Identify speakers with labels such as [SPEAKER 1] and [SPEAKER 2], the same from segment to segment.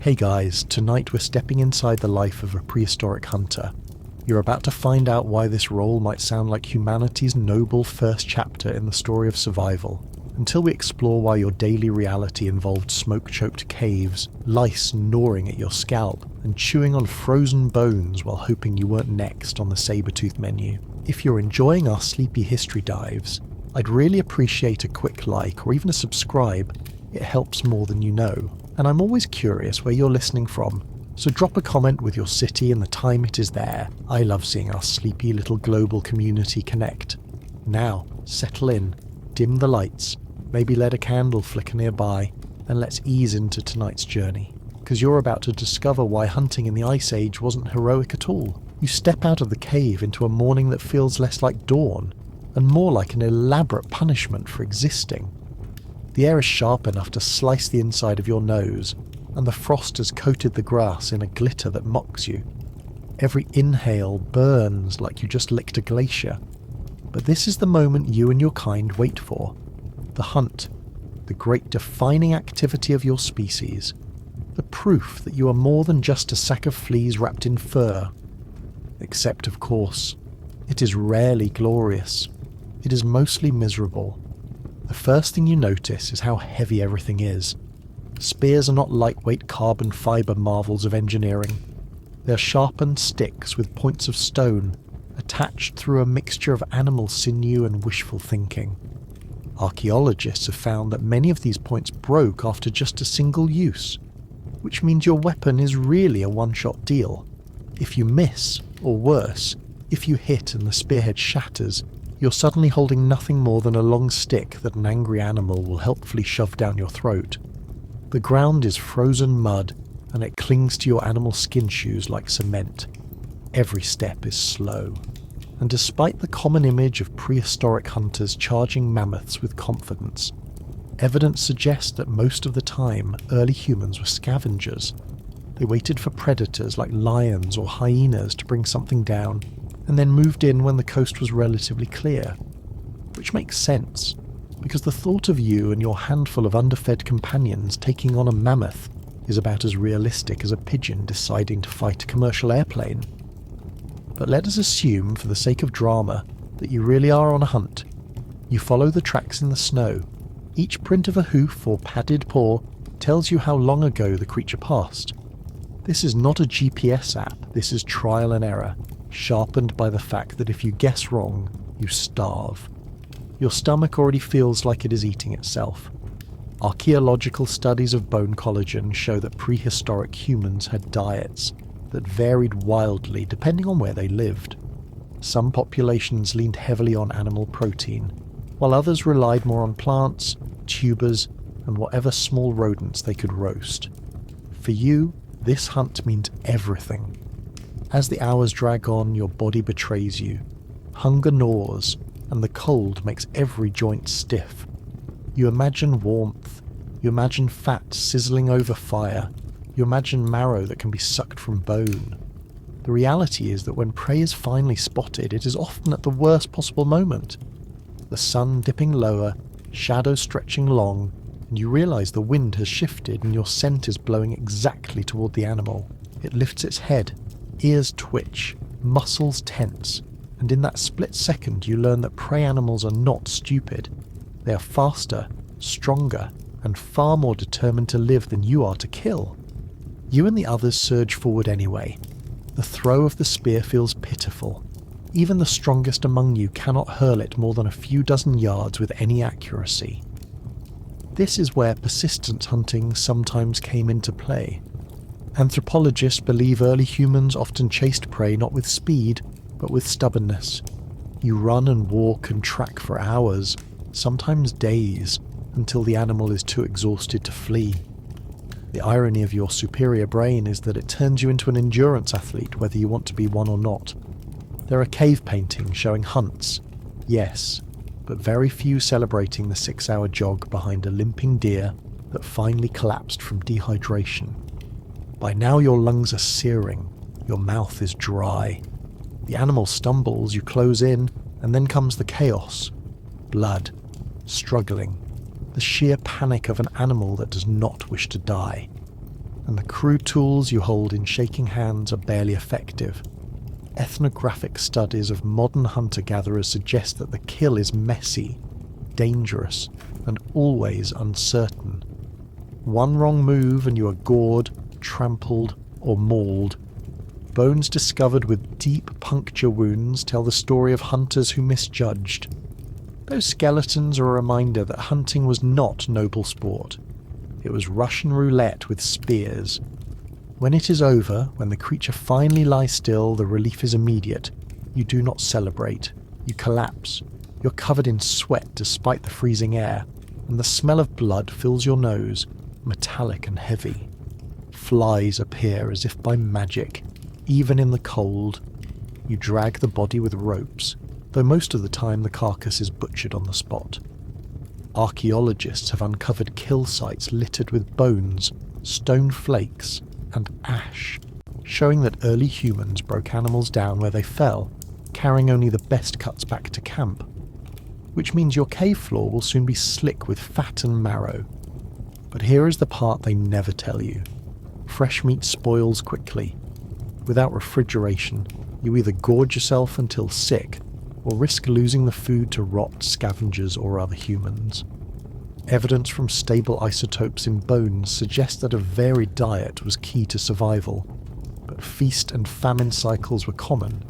[SPEAKER 1] Hey guys, tonight we're stepping inside the life of a prehistoric hunter. You're about to find out why this role might sound like humanity's noble first chapter in the story of survival, until we explore why your daily reality involved smoke-choked caves, lice gnawing at your scalp, and chewing on frozen bones while hoping you weren't next on the saber-toothed menu. If you're enjoying our sleepy history dives, I'd really appreciate a quick like or even a subscribe. It helps more than you know. And I'm always curious where you're listening from, so drop a comment with your city and the time it is there. I love seeing our sleepy little global community connect. Now, settle in, dim the lights, maybe let a candle flicker nearby, and let's ease into tonight's journey. Because you're about to discover why hunting in the Ice Age wasn't heroic at all. You step out of the cave into a morning that feels less like dawn, and more like an elaborate punishment for existing. The air is sharp enough to slice the inside of your nose, and the frost has coated the grass in a glitter that mocks you. Every inhale burns like you just licked a glacier. But this is the moment you and your kind wait for. The hunt. The great defining activity of your species. The proof that you are more than just a sack of fleas wrapped in fur. Except, of course, it is rarely glorious. It is mostly miserable. The first thing you notice is how heavy everything is. Spears are not lightweight carbon fibre marvels of engineering. They are sharpened sticks with points of stone, attached through a mixture of animal sinew and wishful thinking. Archaeologists have found that many of these points broke after just a single use, which means your weapon is really a one-shot deal. If you miss, or worse, if you hit and the spearhead shatters, you're suddenly holding nothing more than a long stick that an angry animal will helpfully shove down your throat. The ground is frozen mud, and it clings to your animal skin shoes like cement. Every step is slow. And despite the common image of prehistoric hunters charging mammoths with confidence, evidence suggests that most of the time early humans were scavengers. They waited for predators like lions or hyenas to bring something down, and then moved in when the coast was relatively clear. Which makes sense, because the thought of you and your handful of underfed companions taking on a mammoth is about as realistic as a pigeon deciding to fight a commercial airplane. But let us assume, for the sake of drama, that you really are on a hunt. You follow the tracks in the snow. Each print of a hoof or padded paw tells you how long ago the creature passed. This is not a GPS app, this is trial and error, sharpened by the fact that if you guess wrong, you starve. Your stomach already feels like it is eating itself. Archaeological studies of bone collagen show that prehistoric humans had diets that varied wildly depending on where they lived. Some populations leaned heavily on animal protein, while others relied more on plants, tubers, and whatever small rodents they could roast. For you, this hunt means everything. As the hours drag on, your body betrays you. Hunger gnaws, and the cold makes every joint stiff. You imagine warmth. You imagine fat sizzling over fire. You imagine marrow that can be sucked from bone. The reality is that when prey is finally spotted, it is often at the worst possible moment. The sun dipping lower, shadows stretching long, and you realise the wind has shifted and your scent is blowing exactly toward the animal. It lifts its head. Ears twitch, muscles tense, and in that split second you learn that prey animals are not stupid. They are faster, stronger, and far more determined to live than you are to kill. You and the others surge forward anyway. The throw of the spear feels pitiful. Even the strongest among you cannot hurl it more than a few dozen yards with any accuracy. This is where persistence hunting sometimes came into play. Anthropologists believe early humans often chased prey not with speed, but with stubbornness. You run and walk and track for hours, sometimes days, until the animal is too exhausted to flee. The irony of your superior brain is that it turns you into an endurance athlete whether you want to be one or not. There are cave paintings showing hunts, yes, but very few celebrating the 6-hour jog behind a limping deer that finally collapsed from dehydration. By now your lungs are searing, your mouth is dry. The animal stumbles, you close in, and then comes the chaos. Blood, struggling, the sheer panic of an animal that does not wish to die. and the crude tools you hold in shaking hands are barely effective. Ethnographic studies of modern hunter-gatherers suggest that the kill is messy, dangerous, and always uncertain. One wrong move and you are gored, trampled, or mauled. Bones discovered with deep puncture wounds tell the story of hunters who misjudged. Those skeletons are a reminder that hunting was not noble sport. It was Russian roulette with spears. When it is over, when the creature finally lies still, the relief is immediate. You do not celebrate. You collapse. You're covered in sweat despite the freezing air, and the smell of blood fills your nose, metallic and heavy. Flies appear as if by magic, even in the cold. You drag the body with ropes, though most of the time the carcass is butchered on the spot. Archaeologists have uncovered kill sites littered with bones, stone flakes, and ash, showing that early humans broke animals down where they fell, carrying only the best cuts back to camp. Which means your cave floor will soon be slick with fat and marrow. But here is the part they never tell you. Fresh meat spoils quickly. Without refrigeration, you either gorge yourself until sick, or risk losing the food to rot, scavengers, or other humans. Evidence from stable isotopes in bones suggests that a varied diet was key to survival, but feast and famine cycles were common.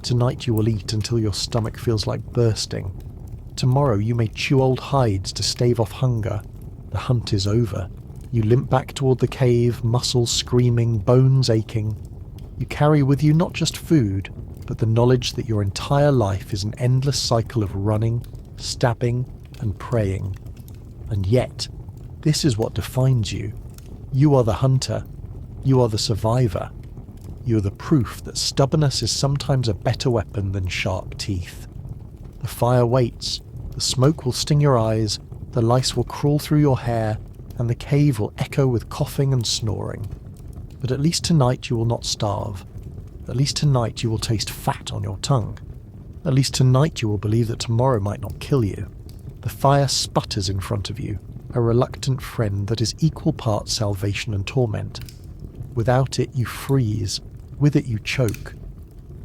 [SPEAKER 1] Tonight you will eat until your stomach feels like bursting. Tomorrow you may chew old hides to stave off hunger. The hunt is over. You limp back toward the cave, muscles screaming, bones aching. You carry with you not just food, but the knowledge that your entire life is an endless cycle of running, stabbing, and praying. And yet, this is what defines you. You are the hunter. You are the survivor. You are the proof that stubbornness is sometimes a better weapon than sharp teeth. The fire waits, the smoke will sting your eyes, the lice will crawl through your hair, and the cave will echo with coughing and snoring. But at least tonight you will not starve. At least tonight you will taste fat on your tongue. At least tonight you will believe that tomorrow might not kill you. The fire sputters in front of you, a reluctant friend that is equal parts salvation and torment. Without it you freeze, with it you choke.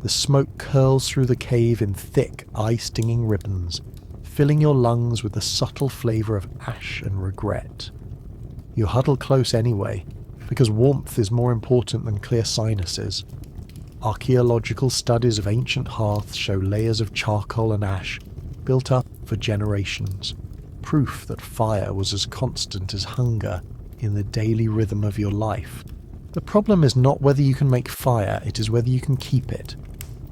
[SPEAKER 1] The smoke curls through the cave in thick, eye-stinging ribbons, filling your lungs with the subtle flavour of ash and regret. You huddle close anyway, because warmth is more important than clear sinuses. Archaeological studies of ancient hearths show layers of charcoal and ash, built up for generations, proof that fire was as constant as hunger in the daily rhythm of your life. The problem is not whether you can make fire, it is whether you can keep it.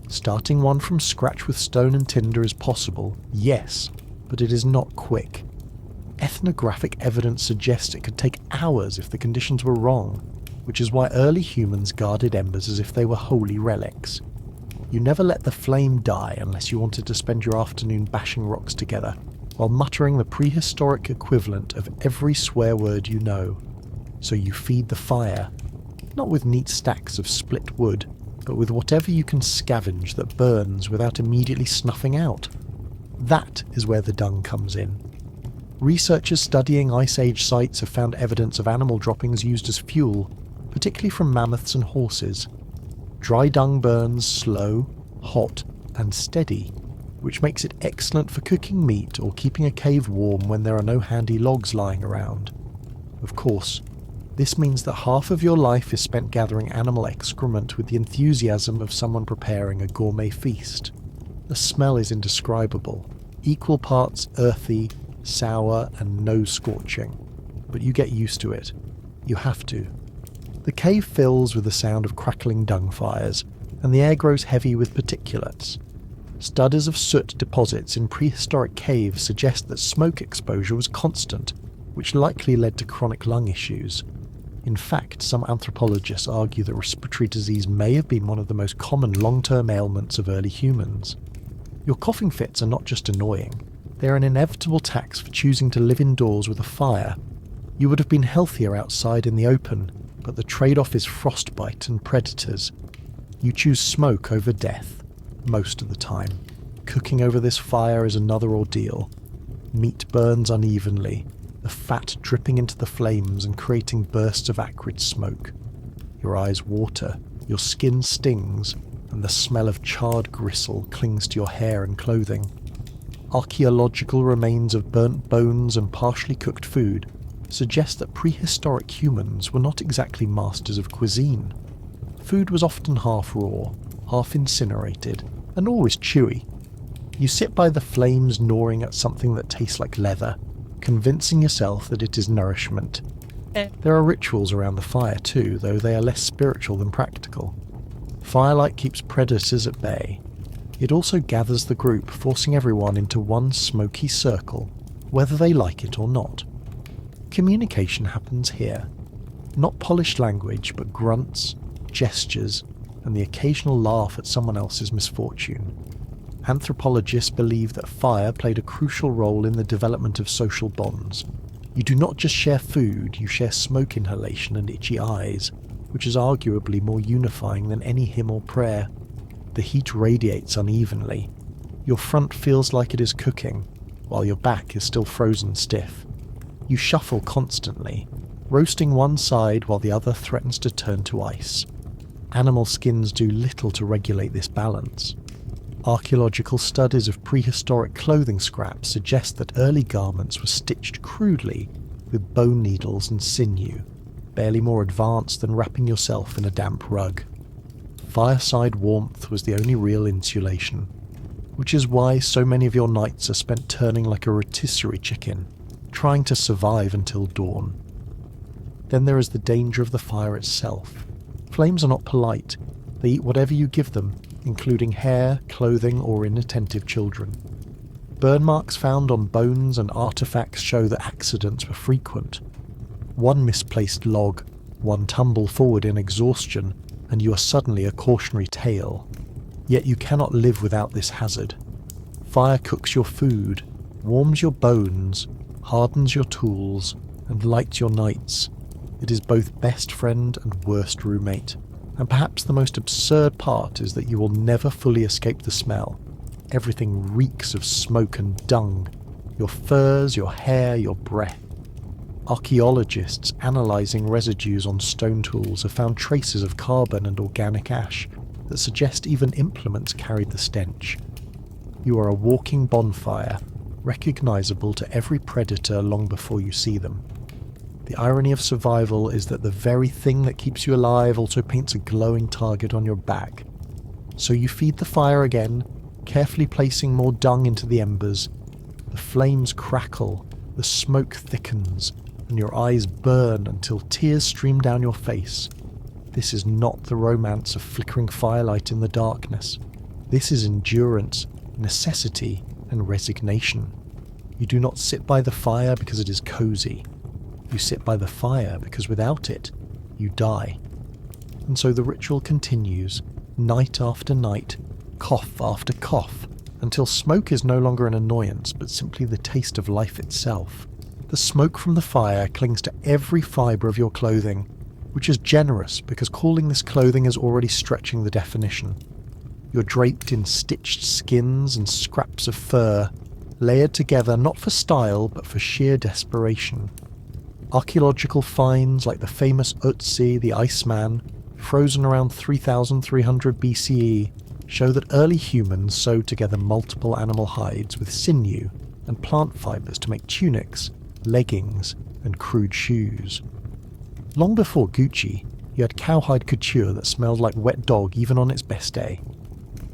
[SPEAKER 1] Starting one from scratch with stone and tinder is possible, yes, but it is not quick. Ethnographic evidence suggests it could take hours if the conditions were wrong, which is why early humans guarded embers as if they were holy relics. You never let the flame die unless you wanted to spend your afternoon bashing rocks together, while muttering the prehistoric equivalent of every swear word you know. So you feed the fire, not with neat stacks of split wood, but with whatever you can scavenge that burns without immediately snuffing out. That is where the dung comes in. Researchers studying Ice Age sites have found evidence of animal droppings used as fuel, particularly from mammoths and horses. Dry dung burns slow, hot, and steady, which makes it excellent for cooking meat or keeping a cave warm when there are no handy logs lying around. Of course, this means that half of your life is spent gathering animal excrement with the enthusiasm of someone preparing a gourmet feast. The smell is indescribable, equal parts earthy, sour, and nose-scorching, but you get used to it. You have to. The cave fills with the sound of crackling dung fires, and the air grows heavy with particulates. Studies of soot deposits in prehistoric caves suggest that smoke exposure was constant, which likely led to chronic lung issues. In fact, some anthropologists argue that respiratory disease may have been one of the most common long-term ailments of early humans. Your coughing fits are not just annoying, they are an inevitable tax for choosing to live indoors with a fire. You would have been healthier outside in the open, but the trade-off is frostbite and predators. You choose smoke over death, most of the time. Cooking over this fire is another ordeal. Meat burns unevenly. the fat dripping into the flames and creating bursts of acrid smoke. Your eyes water, your skin stings, and the smell of charred gristle clings to your hair and clothing. Archaeological remains of burnt bones and partially cooked food suggest that prehistoric humans were not exactly masters of cuisine. Food was often half raw, half incinerated, and always chewy. You sit by the flames gnawing at something that tastes like leather, convincing yourself that it is nourishment. There are rituals around the fire too, though they are less spiritual than practical. Firelight keeps predators at bay. It also gathers the group, forcing everyone into one smoky circle, whether they like it or not. Communication happens here. Not polished language, but grunts, gestures, and the occasional laugh at someone else's misfortune. Anthropologists believe that fire played a crucial role in the development of social bonds. You do not just share food, you share smoke inhalation and itchy eyes, which is arguably more unifying than any hymn or prayer. The heat radiates unevenly. Your front feels like it is cooking, while your back is still frozen stiff. You shuffle constantly, roasting one side while the other threatens to turn to ice. Animal skins do little to regulate this balance. Archaeological studies of prehistoric clothing scraps suggest that early garments were stitched crudely with bone needles and sinew, barely more advanced than wrapping yourself in a damp rug. Fireside warmth was the only real insulation, which is why so many of your nights are spent turning like a rotisserie chicken, trying to survive until dawn. Then there is the danger of the fire itself. Flames are not polite. They eat whatever you give them, including hair, clothing, or inattentive children. Burn marks found on bones and artifacts show that accidents were frequent. One misplaced log, one tumble forward in exhaustion, and you are suddenly a cautionary tale. Yet you cannot live without this hazard. Fire cooks your food, warms your bones, hardens your tools, and lights your nights. It is both best friend and worst roommate. And perhaps the most absurd part is that you will never fully escape the smell. Everything reeks of smoke and dung. Your furs, your hair, your breath. Archaeologists analysing residues on stone tools have found traces of carbon and organic ash that suggest even implements carried the stench. You are a walking bonfire, recognisable to every predator long before you see them. The irony of survival is that the very thing that keeps you alive also paints a glowing target on your back. So you feed the fire again, carefully placing more dung into the embers. The flames crackle, the smoke thickens, and your eyes burn until tears stream down your face. This is not the romance of flickering firelight in the darkness. This is endurance, necessity, and resignation. You do not sit by the fire because it is cozy. You sit by the fire because without it, you die. And so the ritual continues, night after night, cough after cough, until smoke is no longer an annoyance but simply the taste of life itself. The smoke from the fire clings to every fibre of your clothing, which is generous because calling this clothing is already stretching the definition. You're draped in stitched skins and scraps of fur, layered together not for style but for sheer desperation. Archaeological finds like the famous Ötzi, the Iceman, frozen around 3300 BCE, show that early humans sewed together multiple animal hides with sinew and plant fibres to make tunics, leggings, and crude shoes. Long before Gucci, you had cowhide couture that smelled like wet dog even on its best day.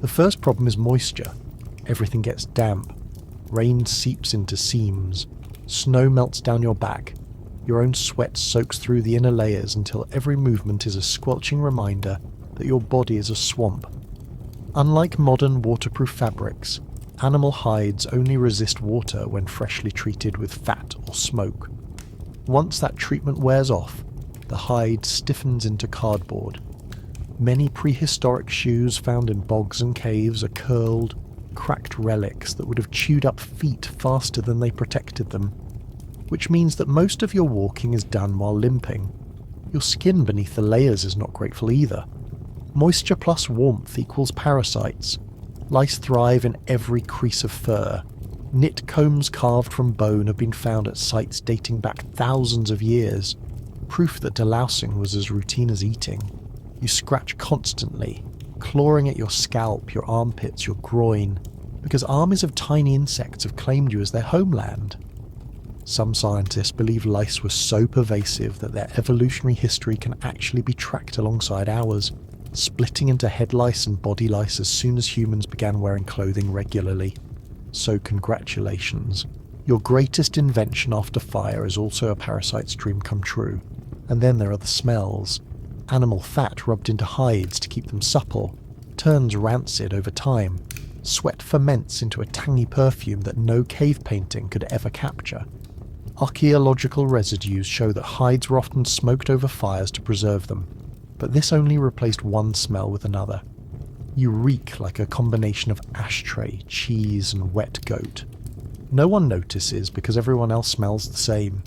[SPEAKER 1] The first problem is moisture. Everything gets damp. Rain seeps into seams. Snow melts down your back. Your own sweat soaks through the inner layers until every movement is a squelching reminder that your body is a swamp. Unlike modern waterproof fabrics, animal hides only resist water when freshly treated with fat or smoke. Once that treatment wears off, the hide stiffens into cardboard. Many prehistoric shoes found in bogs and caves are curled, cracked relics that would have chewed up feet faster than they protected them. Which means that most of your walking is done while limping. Your skin beneath the layers is not grateful either. Moisture plus warmth equals parasites. Lice thrive in every crease of fur. Knit combs carved from bone have been found at sites dating back thousands of years, proof that delousing was as routine as eating. You scratch constantly, clawing at your scalp, your armpits, your groin, because armies of tiny insects have claimed you as their homeland. Some scientists believe lice were so pervasive that their evolutionary history can actually be tracked alongside ours, splitting into head lice and body lice as soon as humans began wearing clothing regularly. So congratulations. Your greatest invention after fire is also a parasite's dream come true. And then there are the smells. Animal fat rubbed into hides to keep them supple turns rancid over time. Sweat ferments into a tangy perfume that no cave painting could ever capture. Archaeological residues show that hides were often smoked over fires to preserve them, but this only replaced one smell with another. You reek like a combination of ashtray, cheese, and wet goat. No one notices because everyone else smells the same.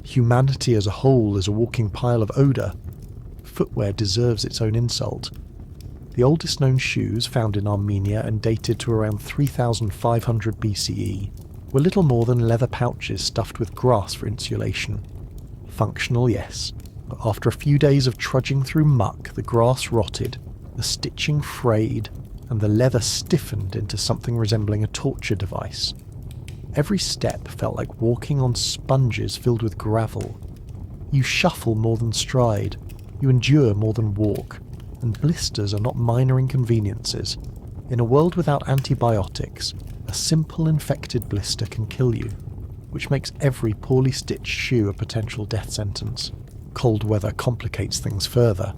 [SPEAKER 1] Humanity as a whole is a walking pile of odour. Footwear deserves its own insult. The oldest known shoes, found in Armenia and dated to around 3500 BCE, were little more than leather pouches stuffed with grass for insulation. Functional, yes, but after a few days of trudging through muck, the grass rotted, the stitching frayed, and the leather stiffened into something resembling a torture device. Every step felt like walking on sponges filled with gravel. You shuffle more than stride, you endure more than walk, and blisters are not minor inconveniences. In a world without antibiotics, a simple infected blister can kill you, which makes every poorly stitched shoe a potential death sentence. Cold weather complicates things further.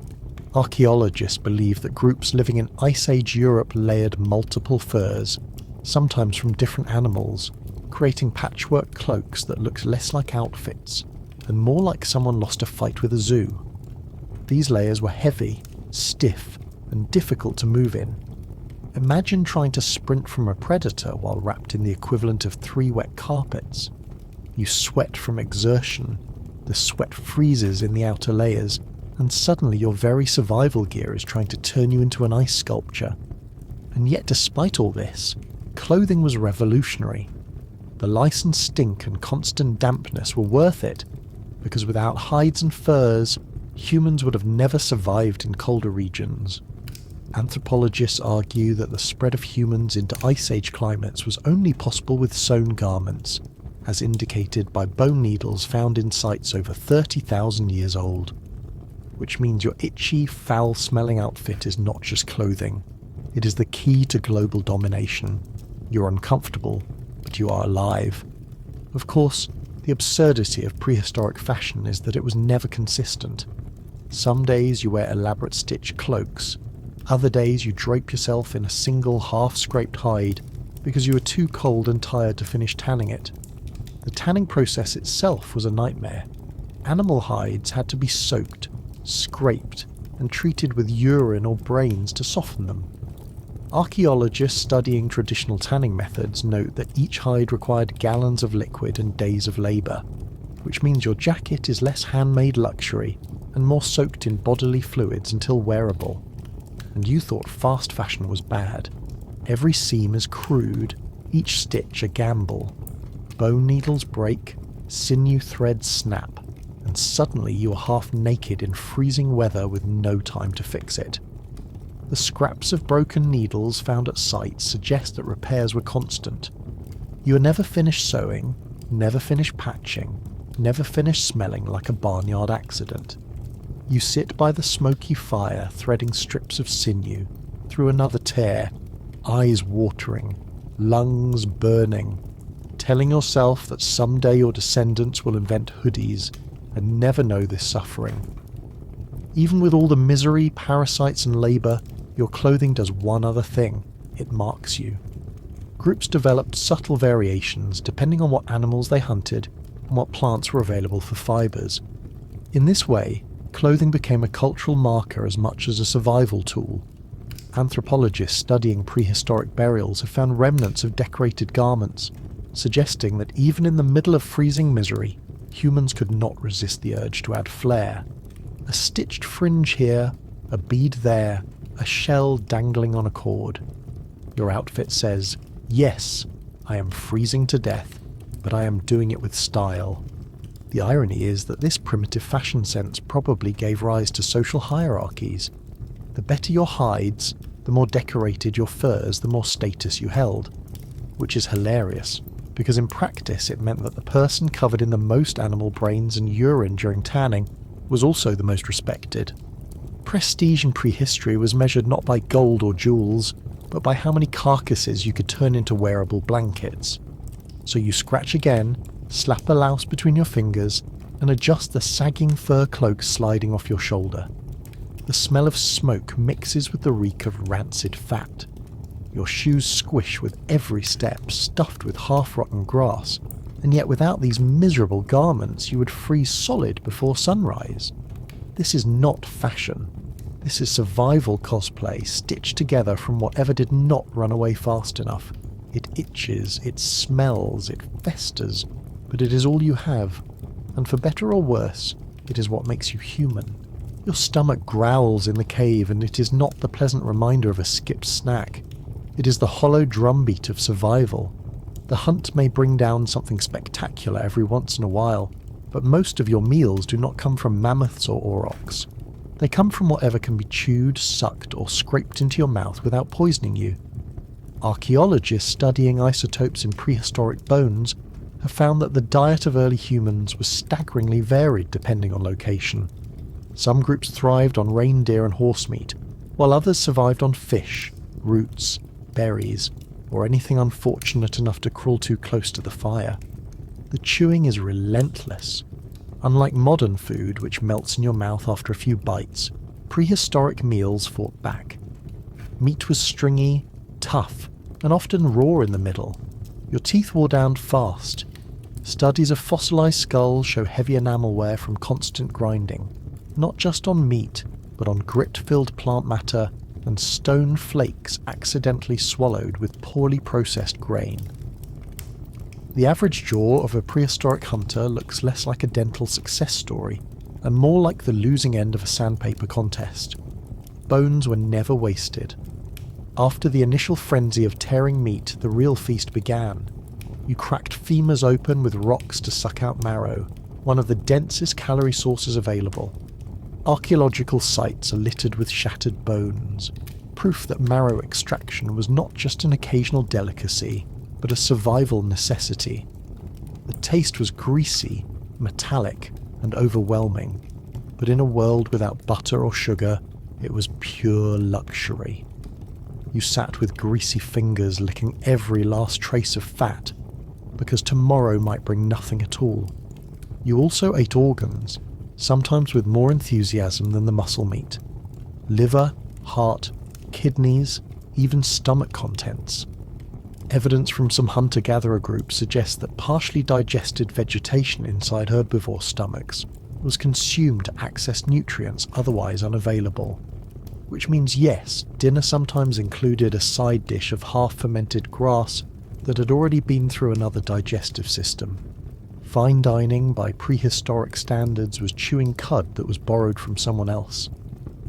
[SPEAKER 1] Archaeologists believe that groups living in Ice Age Europe layered multiple furs, sometimes from different animals, creating patchwork cloaks that looked less like outfits and more like someone lost a fight with a zoo. These layers were heavy, stiff, and difficult to move in. Imagine trying to sprint from a predator while wrapped in the equivalent of 3 wet carpets. You sweat from exertion, the sweat freezes in the outer layers, and suddenly your very survival gear is trying to turn you into an ice sculpture. And yet despite all this, clothing was revolutionary. The lice and stink and constant dampness were worth it, because without hides and furs, humans would have never survived in colder regions. Anthropologists argue that the spread of humans into Ice Age climates was only possible with sewn garments, as indicated by bone needles found in sites over 30,000 years old. Which means your itchy, foul-smelling outfit is not just clothing. It is the key to global domination. You're uncomfortable, but you are alive. Of course, the absurdity of prehistoric fashion is that it was never consistent. Some days you wear elaborate stitched cloaks. Other days you drape yourself in a single half-scraped hide because you were too cold and tired to finish tanning it. The tanning process itself was a nightmare. Animal hides had to be soaked, scraped, and treated with urine or brains to soften them. Archaeologists studying traditional tanning methods note that each hide required gallons of liquid and days of labour, which means your jacket is less handmade luxury and more soaked in bodily fluids until wearable. And you thought fast fashion was bad. Every seam is crude, each stitch a gamble. Bone needles break, sinew threads snap, and suddenly you are half naked in freezing weather with no time to fix it. The scraps of broken needles found at sites suggest that repairs were constant. You are never finished sewing, never finished patching, never finished smelling like a barnyard accident. You sit by the smoky fire threading strips of sinew through another tear, eyes watering, lungs burning, telling yourself that someday your descendants will invent hoodies and never know this suffering. Even with all the misery, parasites and labour, your clothing does one other thing: it marks you. Groups developed subtle variations depending on what animals they hunted and what plants were available for fibres. In this way, clothing became a cultural marker as much as a survival tool. Anthropologists studying prehistoric burials have found remnants of decorated garments, suggesting that even in the middle of freezing misery, humans could not resist the urge to add flair. A stitched fringe here, a bead there, a shell dangling on a cord. Your outfit says, yes, I am freezing to death, but I am doing it with style. The irony is that this primitive fashion sense probably gave rise to social hierarchies. The better your hides, the more decorated your furs, the more status you held. Which is hilarious, because in practice it meant that the person covered in the most animal brains and urine during tanning was also the most respected. Prestige in prehistory was measured not by gold or jewels, but by how many carcasses you could turn into wearable blankets. So you scratch again, slap a louse between your fingers, and adjust the sagging fur cloak sliding off your shoulder. The smell of smoke mixes with the reek of rancid fat. Your shoes squish with every step, stuffed with half-rotten grass, and yet without these miserable garments you would freeze solid before sunrise. This is not fashion. This is survival cosplay stitched together from whatever did not run away fast enough. It itches, it smells, it festers, but it is all you have, and for better or worse, it is what makes you human. Your stomach growls in the cave, and it is not the pleasant reminder of a skipped snack. It is the hollow drumbeat of survival. The hunt may bring down something spectacular every once in a while, but most of your meals do not come from mammoths or aurochs. They come from whatever can be chewed, sucked, or scraped into your mouth without poisoning you. Archaeologists studying isotopes in prehistoric bones have found that the diet of early humans was staggeringly varied depending on location. Some groups thrived on reindeer and horse meat, while others survived on fish, roots, berries, or anything unfortunate enough to crawl too close to the fire. The chewing is relentless. Unlike modern food, which melts in your mouth after a few bites, prehistoric meals fought back. Meat was stringy, tough, and often raw in the middle. Your teeth wore down fast. Studies of fossilized skulls show heavy enamel wear from constant grinding, not just on meat, but on grit-filled plant matter and stone flakes accidentally swallowed with poorly processed grain. The average jaw of a prehistoric hunter looks less like a dental success story, and more like the losing end of a sandpaper contest. Bones were never wasted. After the initial frenzy of tearing meat, the real feast began. You cracked femurs open with rocks to suck out marrow, one of the densest calorie sources available. Archaeological sites are littered with shattered bones, proof that marrow extraction was not just an occasional delicacy, but a survival necessity. The taste was greasy, metallic, and overwhelming, but in a world without butter or sugar, it was pure luxury. You sat with greasy fingers licking every last trace of fat, because tomorrow might bring nothing at all. You also ate organs, sometimes with more enthusiasm than the muscle meat. Liver, heart, kidneys, even stomach contents. Evidence from some hunter-gatherer groups suggests that partially digested vegetation inside herbivore stomachs was consumed to access nutrients otherwise unavailable. Which means yes, dinner sometimes included a side dish of half-fermented grass that had already been through another digestive system. Fine dining by prehistoric standards was chewing cud that was borrowed from someone else.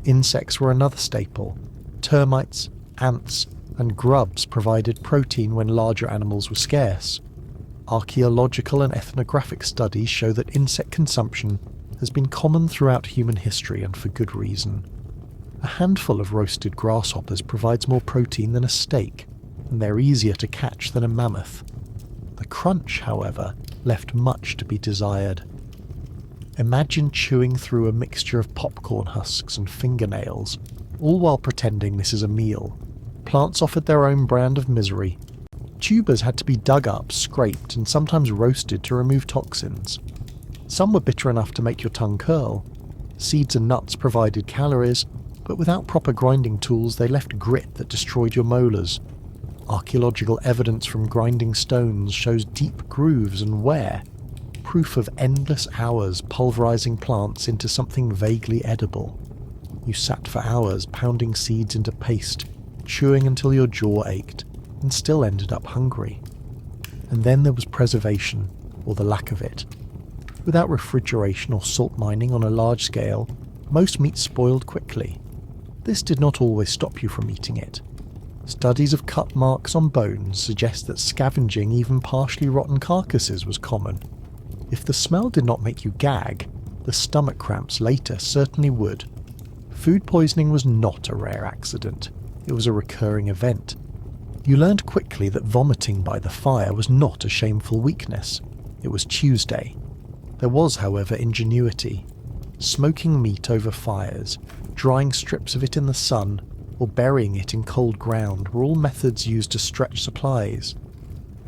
[SPEAKER 1] Insects were another staple. Termites, ants, and grubs provided protein when larger animals were scarce. Archaeological and ethnographic studies show that insect consumption has been common throughout human history, and for good reason. A handful of roasted grasshoppers provides more protein than a steak, and they're easier to catch than a mammoth. The crunch, however, left much to be desired. Imagine chewing through a mixture of popcorn husks and fingernails, all while pretending this is a meal. Plants offered their own brand of misery. Tubers had to be dug up, scraped, and sometimes roasted to remove toxins. Some were bitter enough to make your tongue curl. Seeds and nuts provided calories, but without proper grinding tools they left grit that destroyed your molars. Archaeological evidence from grinding stones shows deep grooves and wear, proof of endless hours pulverizing plants into something vaguely edible. You sat for hours pounding seeds into paste, chewing until your jaw ached, and still ended up hungry. And then there was preservation, or the lack of it. Without refrigeration or salt mining on a large scale, most meat spoiled quickly. This did not always stop you from eating it. Studies of cut marks on bones suggest that scavenging even partially rotten carcasses was common. If the smell did not make you gag, the stomach cramps later certainly would. Food poisoning was not a rare accident, it was a recurring event. You learned quickly that vomiting by the fire was not a shameful weakness, it was Tuesday. There was, however, ingenuity. Smoking meat over fires, drying strips of it in the sun, or burying it in cold ground were all methods used to stretch supplies.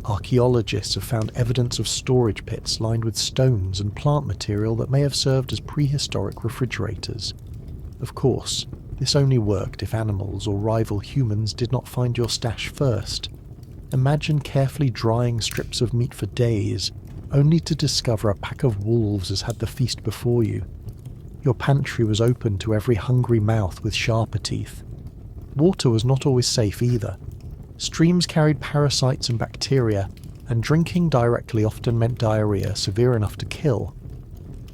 [SPEAKER 1] Archaeologists have found evidence of storage pits lined with stones and plant material that may have served as prehistoric refrigerators. Of course, this only worked if animals or rival humans did not find your stash first. Imagine carefully drying strips of meat for days, only to discover a pack of wolves has had the feast before you. Your pantry was open to every hungry mouth with sharper teeth. Water was not always safe either. Streams carried parasites and bacteria, and drinking directly often meant diarrhea severe enough to kill.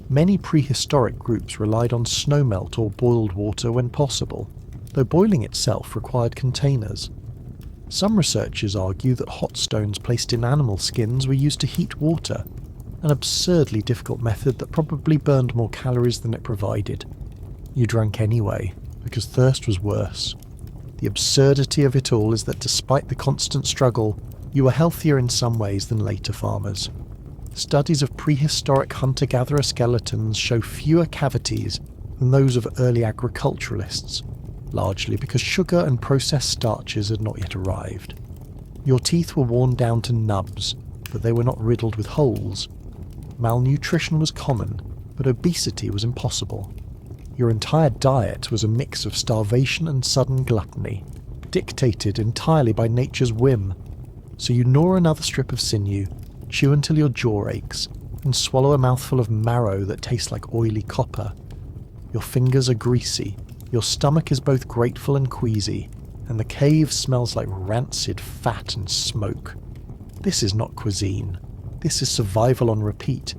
[SPEAKER 1] Many prehistoric groups relied on snowmelt or boiled water when possible, though boiling itself required containers. Some researchers argue that hot stones placed in animal skins were used to heat water, an absurdly difficult method that probably burned more calories than it provided. You drank anyway, because thirst was worse. The absurdity of it all is that despite the constant struggle, you were healthier in some ways than later farmers. Studies of prehistoric hunter-gatherer skeletons show fewer cavities than those of early agriculturalists, largely because sugar and processed starches had not yet arrived. Your teeth were worn down to nubs, but they were not riddled with holes. Malnutrition was common, but obesity was impossible. Your entire diet was a mix of starvation and sudden gluttony, dictated entirely by nature's whim. So you gnaw another strip of sinew, chew until your jaw aches, and swallow a mouthful of marrow that tastes like oily copper. Your fingers are greasy, your stomach is both grateful and queasy, and the cave smells like rancid fat and smoke. This is not cuisine. This is survival on repeat.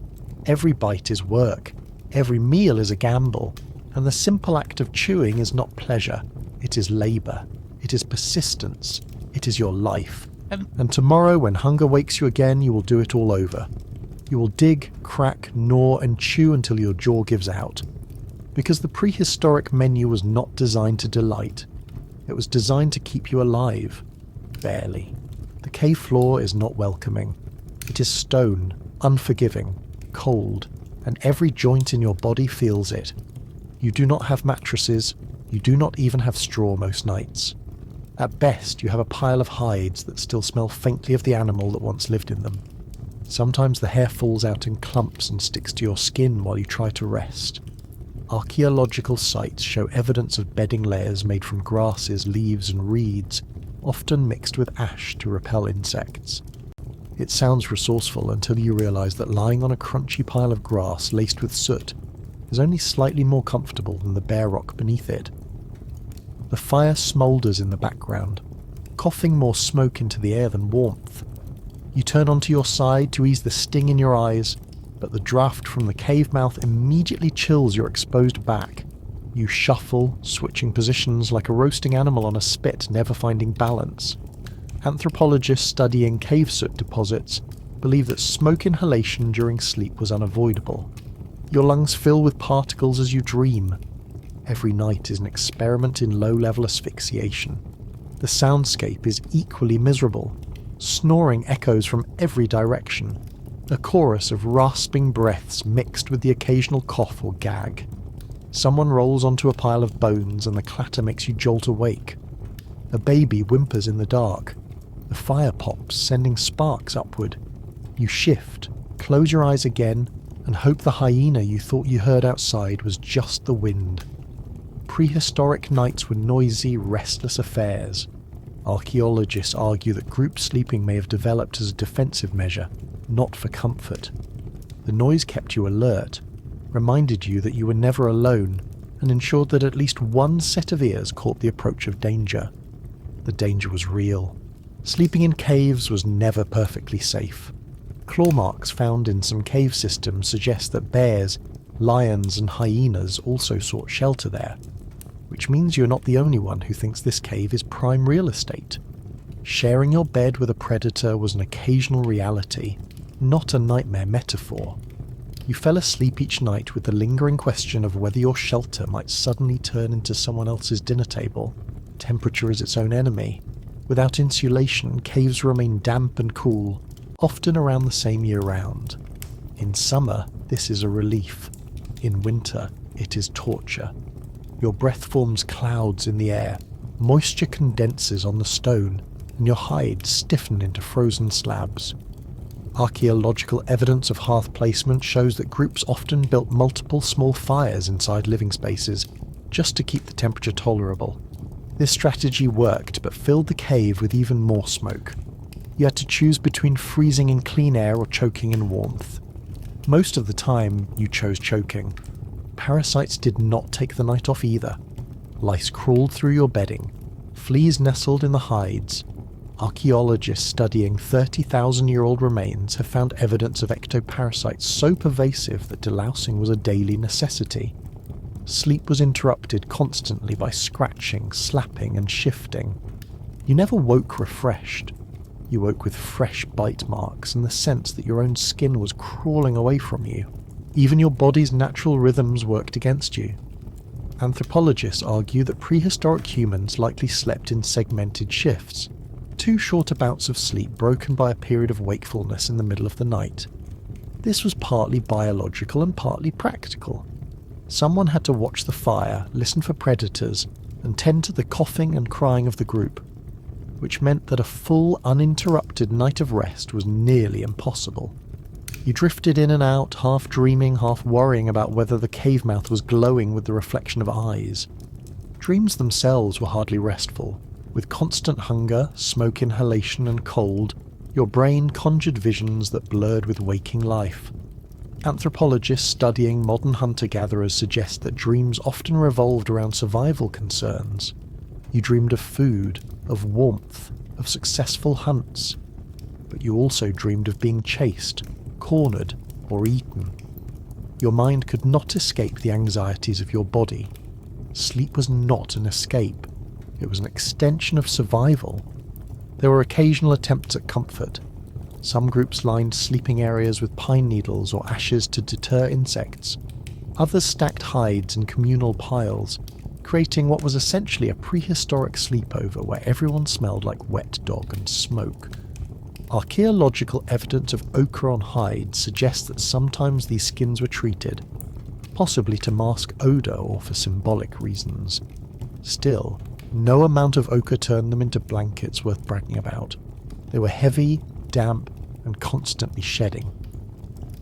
[SPEAKER 1] Every bite is work. Every meal is a gamble. And the simple act of chewing is not pleasure. It is labour. It is persistence. It is your life. And tomorrow, when hunger wakes you again, you will do it all over. You will dig, crack, gnaw, and chew until your jaw gives out. Because the prehistoric menu was not designed to delight. It was designed to keep you alive. Barely. The cave floor is not welcoming. It is stone, unforgiving, cold, and every joint in your body feels it. You do not have mattresses, you do not even have straw most nights. At best, you have a pile of hides that still smell faintly of the animal that once lived in them. Sometimes the hair falls out in clumps and sticks to your skin while you try to rest. Archaeological sites show evidence of bedding layers made from grasses, leaves and reeds, often mixed with ash to repel insects. It sounds resourceful until you realise that lying on a crunchy pile of grass laced with soot is only slightly more comfortable than the bare rock beneath it. The fire smoulders in the background, coughing more smoke into the air than warmth. You turn onto your side to ease the sting in your eyes, but the draft from the cave mouth immediately chills your exposed back. You shuffle, switching positions like a roasting animal on a spit, never finding balance. Anthropologists studying cave soot deposits believe that smoke inhalation during sleep was unavoidable. Your lungs fill with particles as you dream. Every night is an experiment in low-level asphyxiation. The soundscape is equally miserable. Snoring echoes from every direction. A chorus of rasping breaths mixed with the occasional cough or gag. Someone rolls onto a pile of bones and the clatter makes you jolt awake. A baby whimpers in the dark. The fire pops, sending sparks upward. You shift, close your eyes again, and hope the hyena you thought you heard outside was just the wind. Prehistoric nights were noisy, restless affairs. Archaeologists argue that group sleeping may have developed as a defensive measure, not for comfort. The noise kept you alert, reminded you that you were never alone, and ensured that at least one set of ears caught the approach of danger. The danger was real. Sleeping in caves was never perfectly safe. Claw marks found in some cave systems suggest that bears, lions and hyenas also sought shelter there. which means you're not the only one who thinks this cave is prime real estate. Sharing your bed with a predator was an occasional reality, not a nightmare metaphor. You fell asleep each night with the lingering question of whether your shelter might suddenly turn into someone else's dinner table. Temperature is its own enemy. Without insulation, caves remain damp and cool, often around the same year round. In summer, this is a relief. In winter, it is torture. Your breath forms clouds in the air, moisture condenses on the stone, and your hides stiffen into frozen slabs. Archaeological evidence of hearth placement shows that groups often built multiple small fires inside living spaces, just to keep the temperature tolerable. This strategy worked, but filled the cave with even more smoke. You had to choose between freezing in clean air or choking in warmth. Most of the time, you chose choking. Parasites did not take the night off either. Lice crawled through your bedding. Fleas nestled in the hides. Archaeologists studying 30,000-year-old remains have found evidence of ectoparasites so pervasive that delousing was a daily necessity. Sleep was interrupted constantly by scratching, slapping, and shifting. You never woke refreshed. You woke with fresh bite marks and the sense that your own skin was crawling away from you. Even your body's natural rhythms worked against you. Anthropologists argue that prehistoric humans likely slept in segmented shifts, 2 shorter bouts of sleep broken by a period of wakefulness in the middle of the night. This was partly biological and partly practical. Someone had to watch the fire, listen for predators, and tend to the coughing and crying of the group, which meant that a full, uninterrupted night of rest was nearly impossible. You drifted in and out, half dreaming, half worrying about whether the cave mouth was glowing with the reflection of eyes. Dreams themselves were hardly restful. With constant hunger, smoke inhalation, and cold, your brain conjured visions that blurred with waking life. Anthropologists studying modern hunter-gatherers suggest that dreams often revolved around survival concerns. You dreamed of food, of warmth, of successful hunts, but you also dreamed of being chased, cornered, or eaten. Your mind could not escape the anxieties of your body. Sleep was not an escape. It was an extension of survival. There were occasional attempts at comfort. Some groups lined sleeping areas with pine needles or ashes to deter insects. Others stacked hides in communal piles, creating what was essentially a prehistoric sleepover where everyone smelled like wet dog and smoke. Archaeological evidence of ochre on hides suggests that sometimes these skins were treated, possibly to mask odour or for symbolic reasons. Still, no amount of ochre turned them into blankets worth bragging about. They were heavy, damp, and constantly shedding.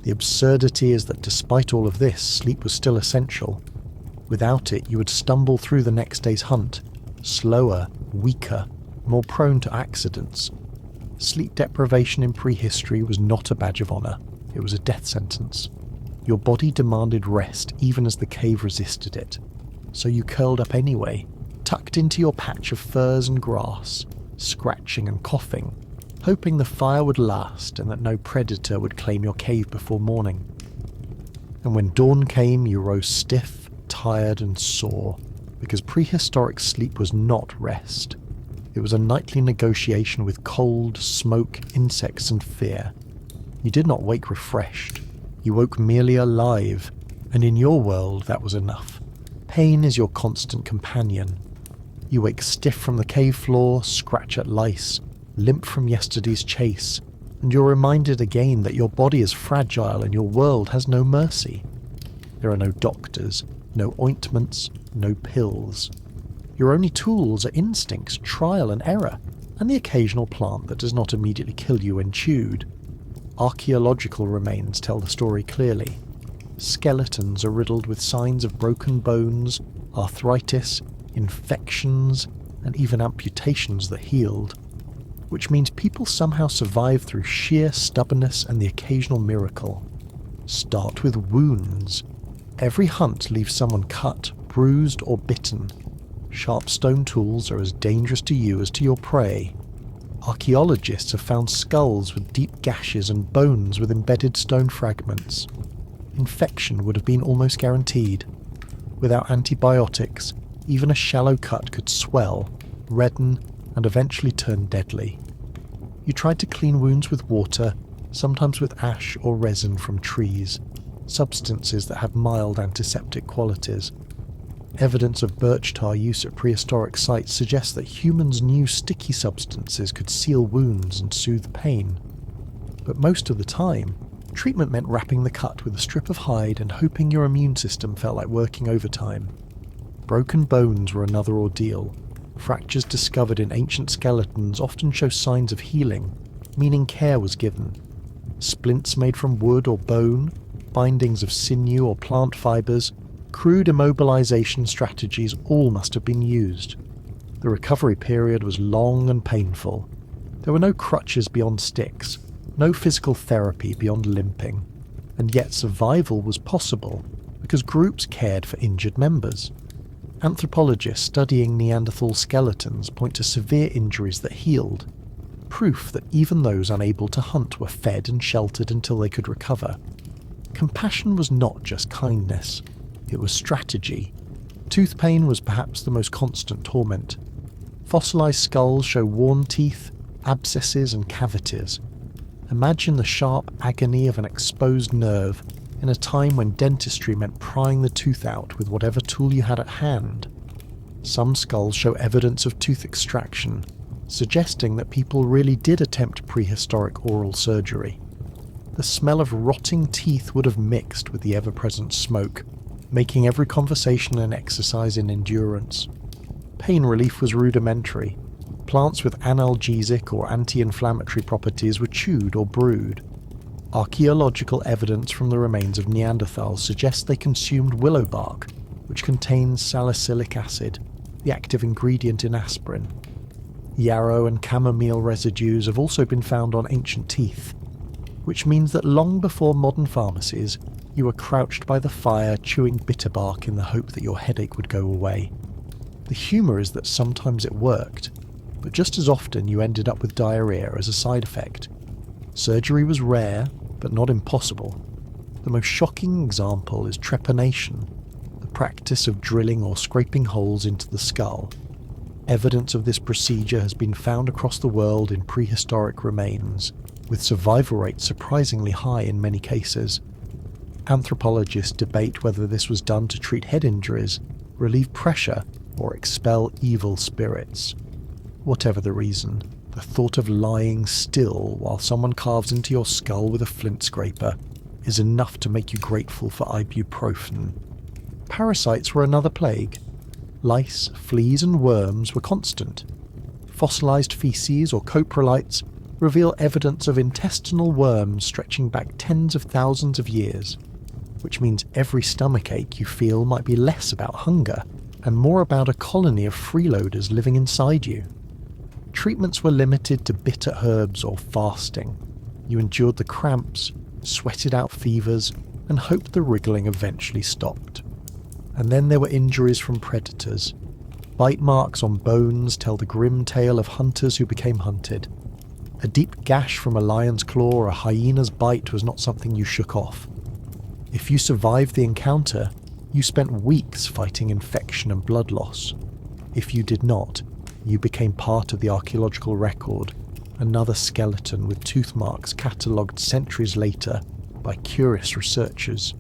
[SPEAKER 1] The absurdity is that despite all of this, sleep was still essential. Without it, you would stumble through the next day's hunt, slower, weaker, more prone to accidents. Sleep deprivation in prehistory was not a badge of honour, it was a death sentence. Your body demanded rest even as the cave resisted it, so you curled up anyway, tucked into your patch of furs and grass, scratching and coughing, hoping the fire would last and that no predator would claim your cave before morning. And when dawn came, you rose stiff, tired and sore, because prehistoric sleep was not rest. It was a nightly negotiation with cold, smoke, insects and fear. You did not wake refreshed. You woke merely alive, and in your world that was enough. Pain is your constant companion. You wake stiff from the cave floor, scratch at lice, limp from yesterday's chase, and you're reminded again that your body is fragile and your world has no mercy. There are no doctors, no ointments, no pills. Your only tools are instincts, trial and error, and the occasional plant that does not immediately kill you when chewed. Archaeological remains tell the story clearly. Skeletons are riddled with signs of broken bones, arthritis, infections, and even amputations that healed, which means people somehow survive through sheer stubbornness and the occasional miracle. Start with wounds. Every hunt leaves someone cut, bruised, or bitten. Sharp stone tools are as dangerous to you as to your prey. Archaeologists have found skulls with deep gashes and bones with embedded stone fragments. Infection would have been almost guaranteed. Without antibiotics, even a shallow cut could swell, redden, and eventually turn deadly. You tried to clean wounds with water, sometimes with ash or resin from trees, substances that have mild antiseptic qualities. Evidence of birch tar use at prehistoric sites suggests that humans knew sticky substances could seal wounds and soothe pain. But most of the time, treatment meant wrapping the cut with a strip of hide and hoping your immune system felt like working overtime. Broken bones were another ordeal. Fractures discovered in ancient skeletons often show signs of healing, meaning care was given. Splints made from wood or bone, bindings of sinew or plant fibers, crude immobilization strategies all must have been used. The recovery period was long and painful. There were no crutches beyond sticks, no physical therapy beyond limping, and yet survival was possible because groups cared for injured members. Anthropologists studying Neanderthal skeletons point to severe injuries that healed, proof that even those unable to hunt were fed and sheltered until they could recover. Compassion was not just kindness, it was strategy. Tooth pain was perhaps the most constant torment. Fossilized skulls show worn teeth, abscesses and cavities. Imagine the sharp agony of an exposed nerve in a time when dentistry meant prying the tooth out with whatever tool you had at hand. Some skulls show evidence of tooth extraction, suggesting that people really did attempt prehistoric oral surgery. The smell of rotting teeth would have mixed with the ever-present smoke, making every conversation an exercise in endurance. Pain relief was rudimentary. Plants with analgesic or anti-inflammatory properties were chewed or brewed. Archaeological evidence from the remains of Neanderthals suggests they consumed willow bark, which contains salicylic acid, the active ingredient in aspirin. Yarrow and chamomile residues have also been found on ancient teeth, which means that long before modern pharmacies, you were crouched by the fire chewing bitter bark in the hope that your headache would go away. The humour is that sometimes it worked, but just as often you ended up with diarrhea as a side effect. Surgery was rare, but not impossible. The most shocking example is trepanation, the practice of drilling or scraping holes into the skull. Evidence of this procedure has been found across the world in prehistoric remains, with survival rates surprisingly high in many cases. Anthropologists debate whether this was done to treat head injuries, relieve pressure, or expel evil spirits. Whatever the reason, the thought of lying still while someone carves into your skull with a flint scraper is enough to make you grateful for ibuprofen. Parasites were another plague. Lice, fleas and worms were constant. Fossilized feces or coprolites reveal evidence of intestinal worms stretching back tens of thousands of years, which means every stomachache you feel might be less about hunger and more about a colony of freeloaders living inside you. Treatments were limited to bitter herbs or fasting. You endured the cramps, sweated out fevers, and hoped the wriggling eventually stopped. And then there were injuries from predators. Bite marks on bones tell the grim tale of hunters who became hunted. A deep gash from a lion's claw or a hyena's bite was not something you shook off. If you survived the encounter, you spent weeks fighting infection and blood loss. If you did not, you became part of the archaeological record, another skeleton with tooth marks catalogued centuries later by curious researchers.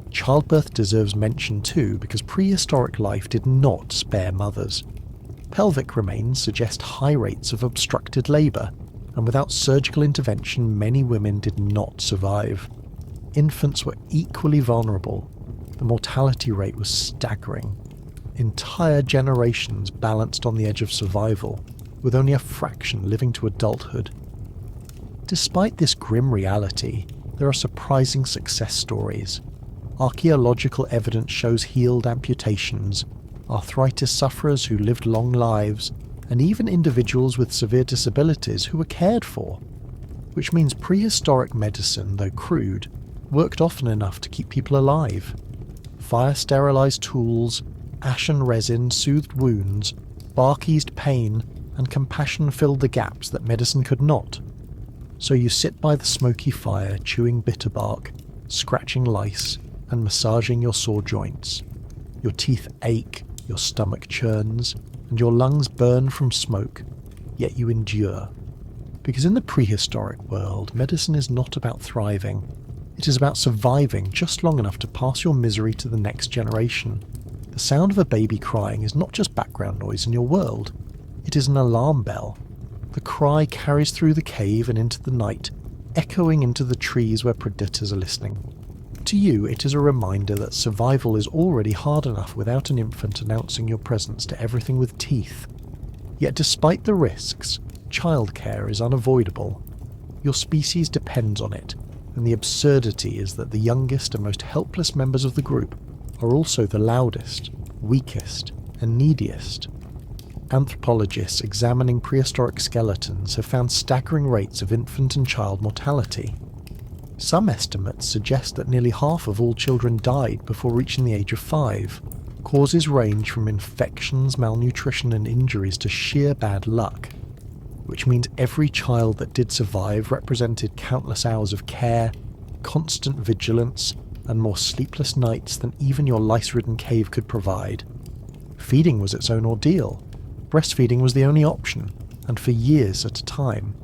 [SPEAKER 1] Childbirth deserves mention too, because prehistoric life did not spare mothers. Pelvic remains suggest high rates of obstructed labour, and without surgical intervention many women did not survive. Infants were equally vulnerable. The mortality rate was staggering. Entire generations balanced on the edge of survival, with only a fraction living to adulthood. Despite this grim reality, there are surprising success stories. Archaeological evidence shows healed amputations, arthritis sufferers who lived long lives, and even individuals with severe disabilities who were cared for. Which means prehistoric medicine, though crude, worked often enough to keep people alive. Fire-sterilized tools, ashen resin soothed wounds, bark eased pain, and compassion filled the gaps that medicine could not. So you sit by the smoky fire, chewing bitter bark, scratching lice, and massaging your sore joints. Your teeth ache, Your stomach churns, and your lungs burn from smoke, yet you endure. Because in the prehistoric world, medicine is not about thriving. It is about surviving just long enough to pass your misery to the next generation. The sound of a baby crying is not just background noise in your world. It is an alarm bell. The cry carries through the cave and into the night, echoing into the trees where predators are listening. To you, it is a reminder that survival is already hard enough without an infant announcing your presence to everything with teeth. Yet despite the risks, childcare is unavoidable. Your species depends on it, and the absurdity is that the youngest and most helpless members of the group are also the loudest, weakest, and neediest. Anthropologists examining prehistoric skeletons have found staggering rates of infant and child mortality. Some estimates suggest that nearly half of all children died before reaching the age of 5. Causes range from infections, malnutrition, and injuries to sheer bad luck, which means every child that did survive represented countless hours of care, constant vigilance, and more sleepless nights than even your lice-ridden cave could provide. Feeding was its own ordeal. Breastfeeding was the only option, and for years at a time.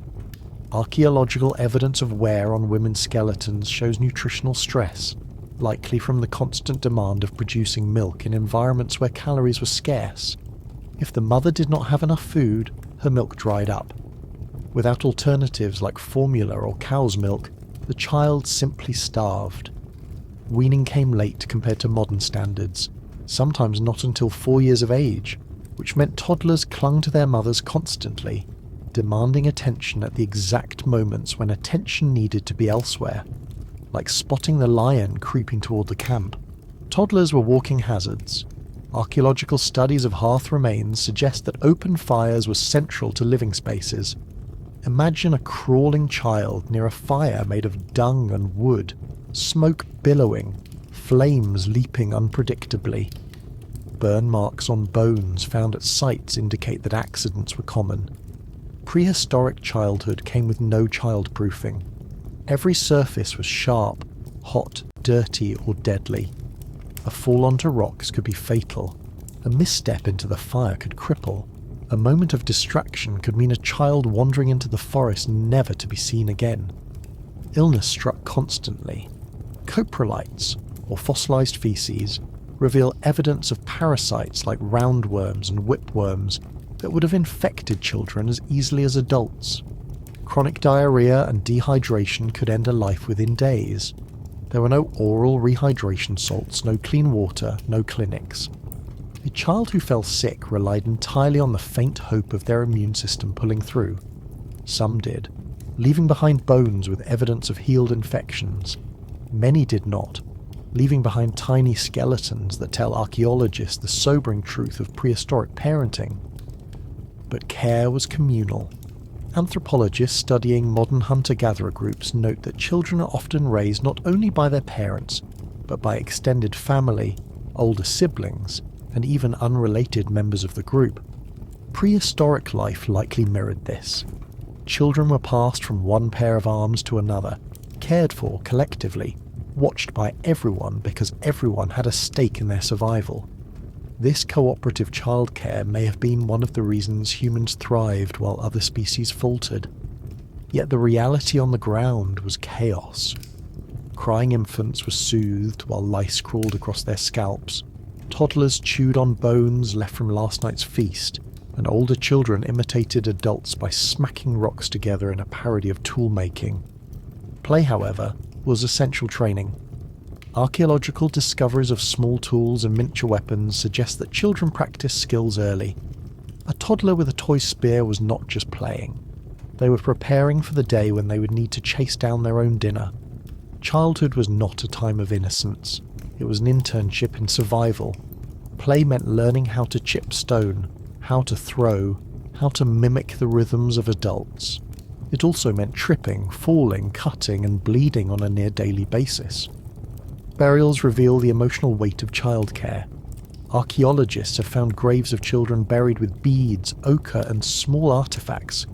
[SPEAKER 1] Archaeological evidence of wear on women's skeletons shows nutritional stress, likely from the constant demand of producing milk in environments where calories were scarce. If the mother did not have enough food, her milk dried up. Without alternatives like formula or cow's milk, the child simply starved. Weaning came late compared to modern standards, sometimes not until 4 years of age, which meant toddlers clung to their mothers constantly, demanding attention at the exact moments when attention needed to be elsewhere, like spotting the lion creeping toward the camp. Toddlers were walking hazards. Archaeological studies of hearth remains suggest that open fires were central to living spaces. Imagine a crawling child near a fire made of dung and wood, smoke billowing, flames leaping unpredictably. Burn marks on bones found at sites indicate that accidents were common. Prehistoric childhood came with no childproofing. Every surface was sharp, hot, dirty, or deadly. A fall onto rocks could be fatal. A misstep into the fire could cripple. A moment of distraction could mean a child wandering into the forest never to be seen again. Illness struck constantly. Coprolites, or fossilized feces, reveal evidence of parasites like roundworms and whipworms that would have infected children as easily as adults. Chronic diarrhea and dehydration could end a life within days. There were no oral rehydration salts, no clean water, no clinics. A child who fell sick relied entirely on the faint hope of their immune system pulling through. Some did, leaving behind bones with evidence of healed infections. Many did not, leaving behind tiny skeletons that tell archaeologists the sobering truth of prehistoric parenting. But care was communal. Anthropologists studying modern hunter-gatherer groups note that children are often raised not only by their parents, but by extended family, older siblings, and even unrelated members of the group. Prehistoric life likely mirrored this. Children were passed from one pair of arms to another, cared for collectively, watched by everyone because everyone had a stake in their survival. This cooperative childcare may have been one of the reasons humans thrived while other species faltered. Yet the reality on the ground was chaos. Crying infants were soothed while lice crawled across their scalps. Toddlers chewed on bones left from last night's feast, and older children imitated adults by smacking rocks together in a parody of tool-making. Play, however, was essential training. Archaeological discoveries of small tools and miniature weapons suggest that children practiced skills early. A toddler with a toy spear was not just playing. They were preparing for the day when they would need to chase down their own dinner. Childhood was not a time of innocence. It was an internship in survival. Play meant learning how to chip stone, how to throw, how to mimic the rhythms of adults. It also meant tripping, falling, cutting, and bleeding on a near-daily basis. Burials reveal the emotional weight of childcare. Archaeologists have found graves of children buried with beads, ochre, and small artifacts,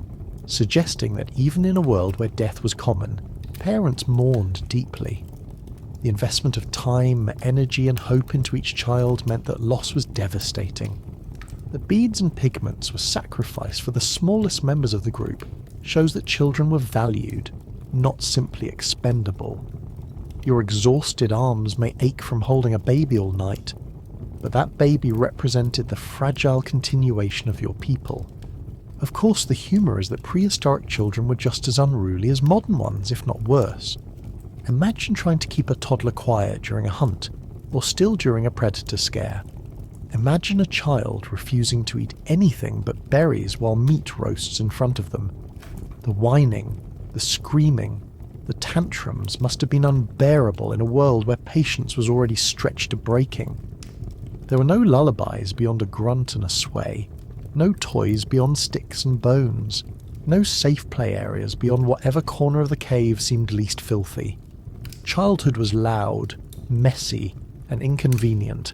[SPEAKER 1] suggesting that even in a world where death was common, parents mourned deeply. The investment of time, energy and hope into each child meant that loss was devastating. The beads and pigments were sacrificed for the smallest members of the group shows that children were valued, not simply expendable. Your exhausted arms may ache from holding a baby all night, but that baby represented the fragile continuation of your people. Of course, the humour is that prehistoric children were just as unruly as modern ones, if not worse. Imagine trying to keep a toddler quiet during a hunt, or still during a predator scare. Imagine a child refusing to eat anything but berries while meat roasts in front of them. The whining, the screaming, the tantrums must have been unbearable in a world where patience was already stretched to breaking. There were no lullabies beyond a grunt and a sway, no toys beyond sticks and bones, no safe play areas beyond whatever corner of the cave seemed least filthy. Childhood was loud, messy, and inconvenient,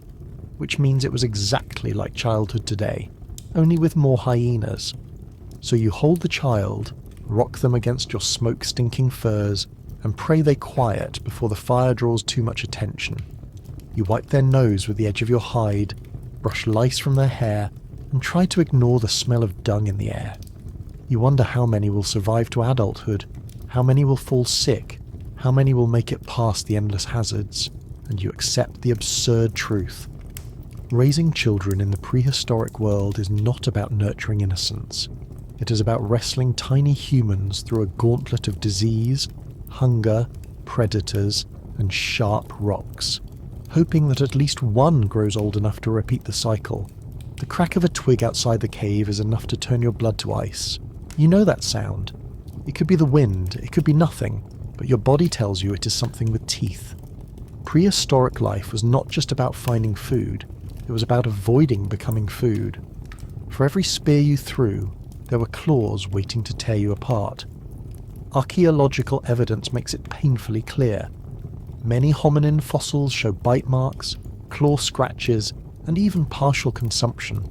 [SPEAKER 1] which means it was exactly like childhood today, only with more hyenas. So you hold the child, rock them against your smoke-stinking furs, and pray they quiet before the fire draws too much attention. You wipe their nose with the edge of your hide, brush lice from their hair, and try to ignore the smell of dung in the air. You wonder how many will survive to adulthood, how many will fall sick, how many will make it past the endless hazards, and you accept the absurd truth. Raising children in the prehistoric world is not about nurturing innocence. It is about wrestling tiny humans through a gauntlet of disease, hunger, predators, and sharp rocks, hoping that at least one grows old enough to repeat the cycle. The crack of a twig outside the cave is enough to turn your blood to ice. You know that sound. It could be the wind, it could be nothing, but your body tells you it is something with teeth. Prehistoric life was not just about finding food, it was about avoiding becoming food. For every spear you threw, there were claws waiting to tear you apart. Archaeological evidence makes it painfully clear. Many hominin fossils show bite marks, claw scratches, and even partial consumption.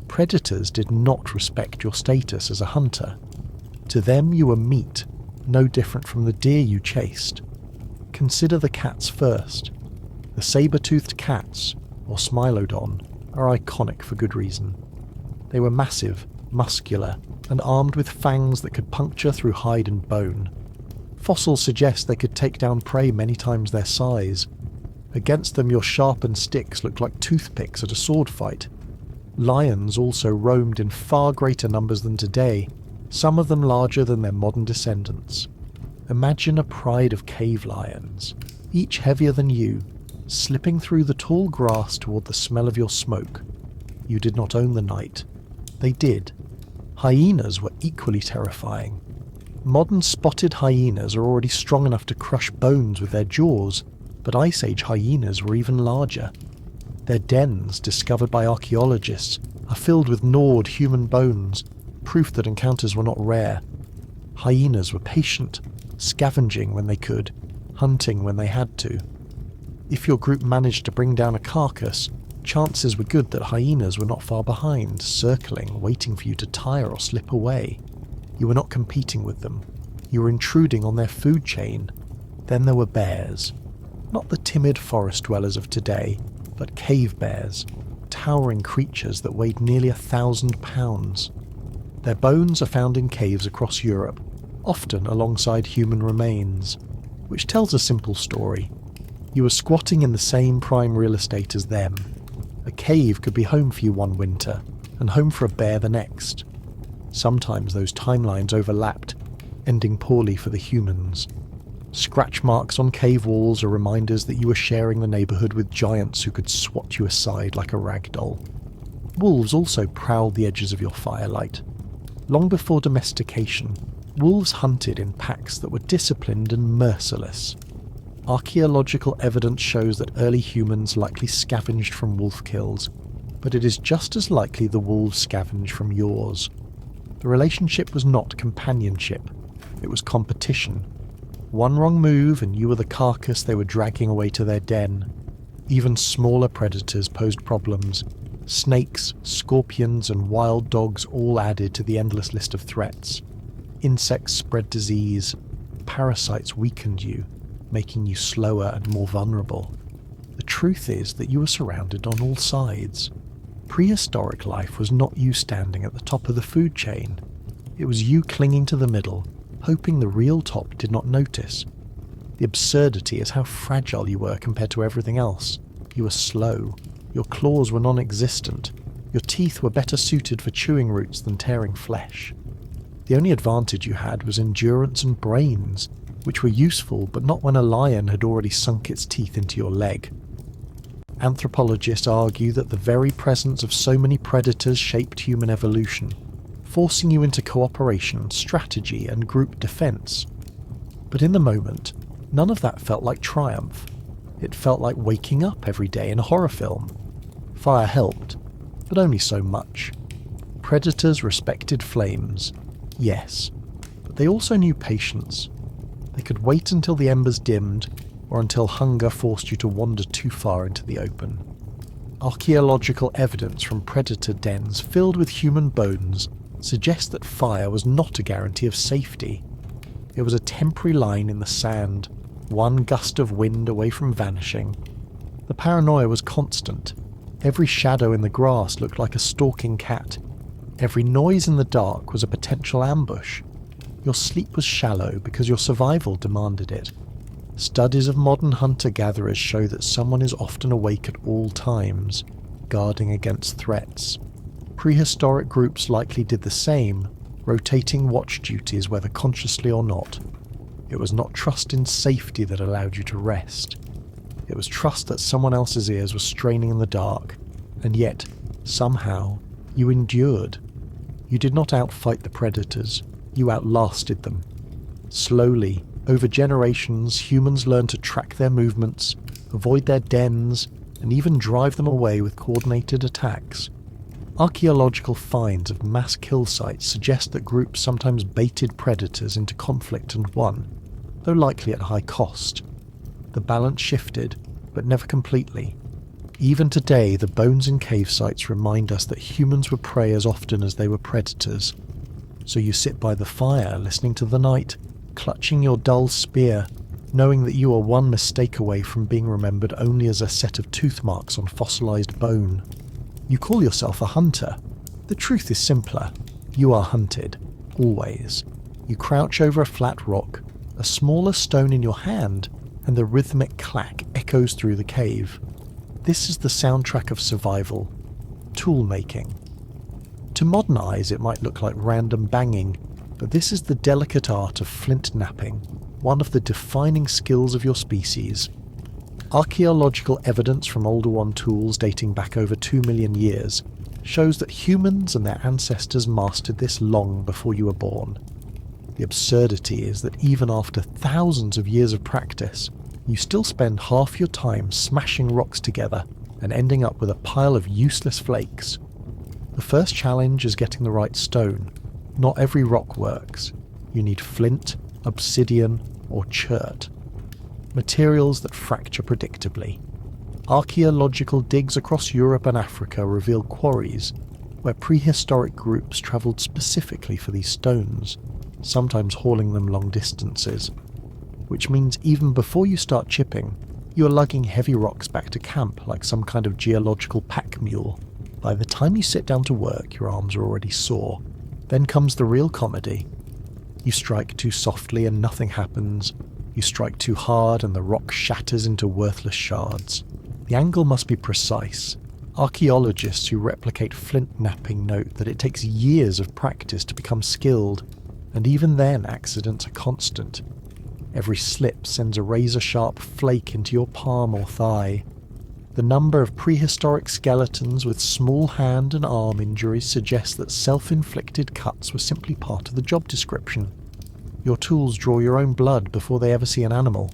[SPEAKER 1] Predators did not respect your status as a hunter. To them you were meat, no different from the deer you chased. Consider the cats first. The saber-toothed cats, or Smilodon, are iconic for good reason. They were massive, muscular, and armed with fangs that could puncture through hide and bone. Fossils suggest they could take down prey many times their size. Against them your sharpened sticks looked like toothpicks at a sword fight. Lions also roamed in far greater numbers than today, some of them larger than their modern descendants. Imagine a pride of cave lions, each heavier than you, slipping through the tall grass toward the smell of your smoke. You did not own the night. They did. Hyenas were equally terrifying. Modern spotted hyenas are already strong enough to crush bones with their jaws, but Ice Age hyenas were even larger. Their dens, discovered by archaeologists, are filled with gnawed human bones, proof that encounters were not rare. Hyenas were patient, scavenging when they could, hunting when they had to. If your group managed to bring down a carcass, chances were good that hyenas were not far behind, circling, waiting for you to tire or slip away. You were not competing with them. You were intruding on their food chain. Then there were bears. Not the timid forest dwellers of today, but cave bears, towering creatures that weighed nearly 1,000 pounds. Their bones are found in caves across Europe, often alongside human remains, which tells a simple story. You were squatting in the same prime real estate as them. A cave could be home for you one winter, and home for a bear the next. Sometimes those timelines overlapped, ending poorly for the humans. Scratch marks on cave walls are reminders that you were sharing the neighbourhood with giants who could swat you aside like a rag doll. Wolves also prowled the edges of your firelight. Long before domestication, wolves hunted in packs that were disciplined and merciless. Archaeological evidence shows that early humans likely scavenged from wolf kills, but it is just as likely the wolves scavenged from yours. The relationship was not companionship, it was competition. One wrong move and you were the carcass they were dragging away to their den. Even smaller predators posed problems. Snakes, scorpions and wild dogs all added to the endless list of threats. Insects spread disease. Parasites weakened you. making you slower and more vulnerable. The truth is that you were surrounded on all sides. Prehistoric life was not you standing at the top of the food chain. It was you clinging to the middle, hoping the real top did not notice. The absurdity is how fragile you were compared to everything else. You were slow. Your claws were non-existent. Your teeth were better suited for chewing roots than tearing flesh. The only advantage you had was endurance and brains, which were useful but not when a lion had already sunk its teeth into your leg. Anthropologists argue that the very presence of so many predators shaped human evolution, forcing you into cooperation, strategy, and group defense. But in the moment, none of that felt like triumph. It felt like waking up every day in a horror film. Fire helped, but only so much. Predators respected flames, yes, but they also knew patience. They could wait until the embers dimmed, or until hunger forced you to wander too far into the open. Archaeological evidence from predator dens filled with human bones suggests that fire was not a guarantee of safety. It was a temporary line in the sand, one gust of wind away from vanishing. The paranoia was constant. Every shadow in the grass looked like a stalking cat. Every noise in the dark was a potential ambush. Your sleep was shallow because your survival demanded it. Studies of modern hunter-gatherers show that someone is often awake at all times, guarding against threats. Prehistoric groups likely did the same, rotating watch duties whether consciously or not. It was not trust in safety that allowed you to rest. It was trust that someone else's ears were straining in the dark, and yet, somehow, you endured. You did not outfight the predators, you outlasted them. Slowly, over generations, humans learned to track their movements, avoid their dens, and even drive them away with coordinated attacks. Archaeological finds of mass kill sites suggest that groups sometimes baited predators into conflict and won, though likely at high cost. The balance shifted, but never completely. Even today, the bones in cave sites remind us that humans were prey as often as they were predators. So you sit by the fire, listening to the night, clutching your dull spear, knowing that you are one mistake away from being remembered only as a set of tooth marks on fossilized bone. You call yourself a hunter. The truth is simpler. You are hunted, always. You crouch over a flat rock, a smaller stone in your hand, and the rhythmic clack echoes through the cave. This is the soundtrack of survival. Tool making. To modern eyes it might look like random banging, but this is the delicate art of flint knapping, one of the defining skills of your species. Archaeological evidence from Older One tools dating back over 2 million years shows that humans and their ancestors mastered this long before you were born. The absurdity is that even after thousands of years of practice, you still spend half your time smashing rocks together and ending up with a pile of useless flakes. The first challenge is getting the right stone. Not every rock works. You need flint, obsidian, or chert. Materials that fracture predictably. Archaeological digs across Europe and Africa reveal quarries where prehistoric groups travelled specifically for these stones, sometimes hauling them long distances. Which means even before you start chipping, you are lugging heavy rocks back to camp like some kind of geological pack mule. By the time you sit down to work, your arms are already sore. Then comes the real comedy. You strike too softly and nothing happens. You strike too hard and the rock shatters into worthless shards. The angle must be precise. Archaeologists who replicate flint knapping note that it takes years of practice to become skilled, and even then accidents are constant. Every slip sends a razor-sharp flake into your palm or thigh. The number of prehistoric skeletons with small hand and arm injuries suggests that self-inflicted cuts were simply part of the job description. Your tools draw your own blood before they ever see an animal.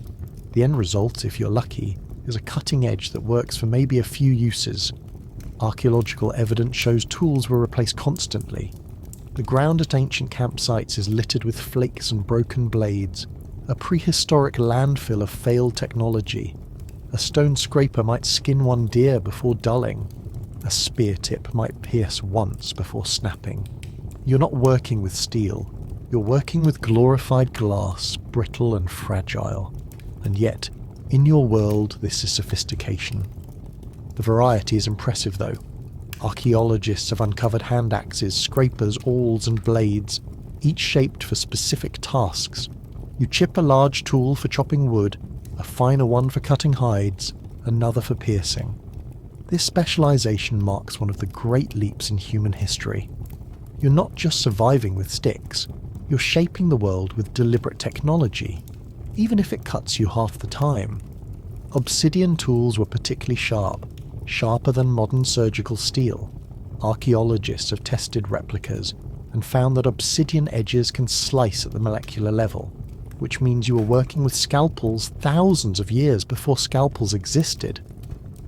[SPEAKER 1] The end result, if you're lucky, is a cutting edge that works for maybe a few uses. Archaeological evidence shows tools were replaced constantly. The ground at ancient campsites is littered with flakes and broken blades, a prehistoric landfill of failed technology. A stone scraper might skin one deer before dulling. A spear tip might pierce once before snapping. You're not working with steel. You're working with glorified glass, brittle and fragile. And yet, in your world, this is sophistication. The variety is impressive though. Archaeologists have uncovered hand axes, scrapers, awls and blades, each shaped for specific tasks. You chip a large tool for chopping wood, a finer one for cutting hides, another for piercing. This specialization marks one of the great leaps in human history. You're not just surviving with sticks, you're shaping the world with deliberate technology, even if it cuts you half the time. Obsidian tools were particularly sharp, sharper than modern surgical steel. Archaeologists have tested replicas and found that obsidian edges can slice at the molecular level, which means you were working with scalpels thousands of years before scalpels existed.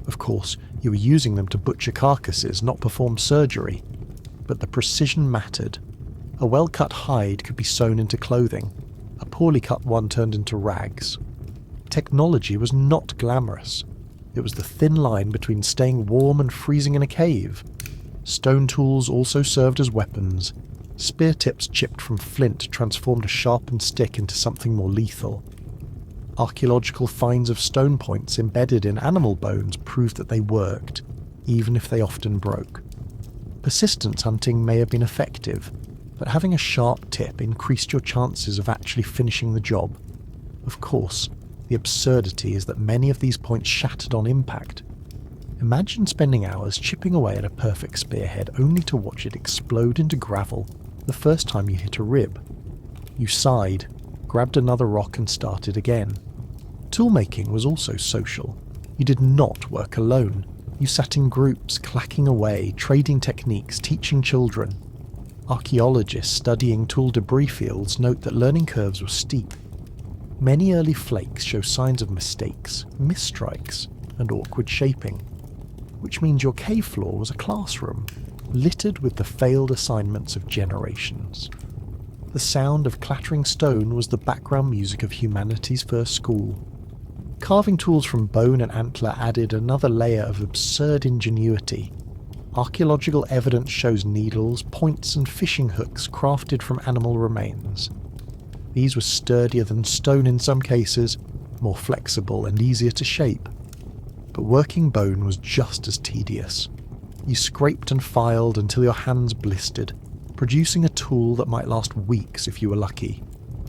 [SPEAKER 1] Of course, you were using them to butcher carcasses, not perform surgery, but the precision mattered. A well-cut hide could be sewn into clothing, a poorly cut one turned into rags. Technology was not glamorous. It was the thin line between staying warm and freezing in a cave. Stone tools also served as weapons. Spear tips chipped from flint transformed a sharpened stick into something more lethal. Archaeological finds of stone points embedded in animal bones proved that they worked, even if they often broke. Persistence hunting may have been effective, but having a sharp tip increased your chances of actually finishing the job. Of course, the absurdity is that many of these points shattered on impact. Imagine spending hours chipping away at a perfect spearhead only to watch it explode into gravel the first time you hit a rib. You sighed, grabbed another rock and started again. Toolmaking was also social. You did not work alone. You sat in groups, clacking away, trading techniques, teaching children. Archaeologists studying tool debris fields note that learning curves were steep. Many early flakes show signs of mistakes, misstrikes, and awkward shaping, which means your cave floor was a classroom, littered with the failed assignments of generations. The sound of clattering stone was the background music of humanity's first school. Carving tools from bone and antler added another layer of absurd ingenuity. Archaeological evidence shows needles, points and fishing hooks crafted from animal remains. These were sturdier than stone in some cases, more flexible and easier to shape. But working bone was just as tedious. You scraped and filed until your hands blistered, producing a tool that might last weeks if you were lucky.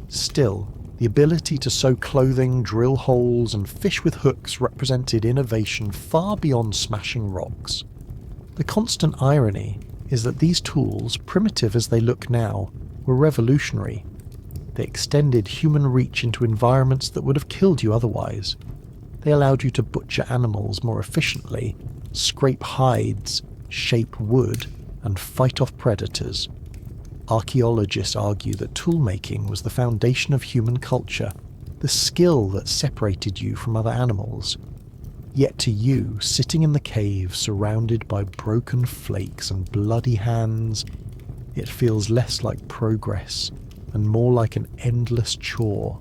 [SPEAKER 1] Still, the ability to sew clothing, drill holes, and fish with hooks represented innovation far beyond smashing rocks. The constant irony is that these tools, primitive as they look now, were revolutionary. They extended human reach into environments that would have killed you otherwise. They allowed you to butcher animals more efficiently, scrape hides, shape wood, and fight off predators. Archaeologists argue that toolmaking was the foundation of human culture, the skill that separated you from other animals. Yet to you, sitting in the cave surrounded by broken flakes and bloody hands, it feels less like progress and more like an endless chore.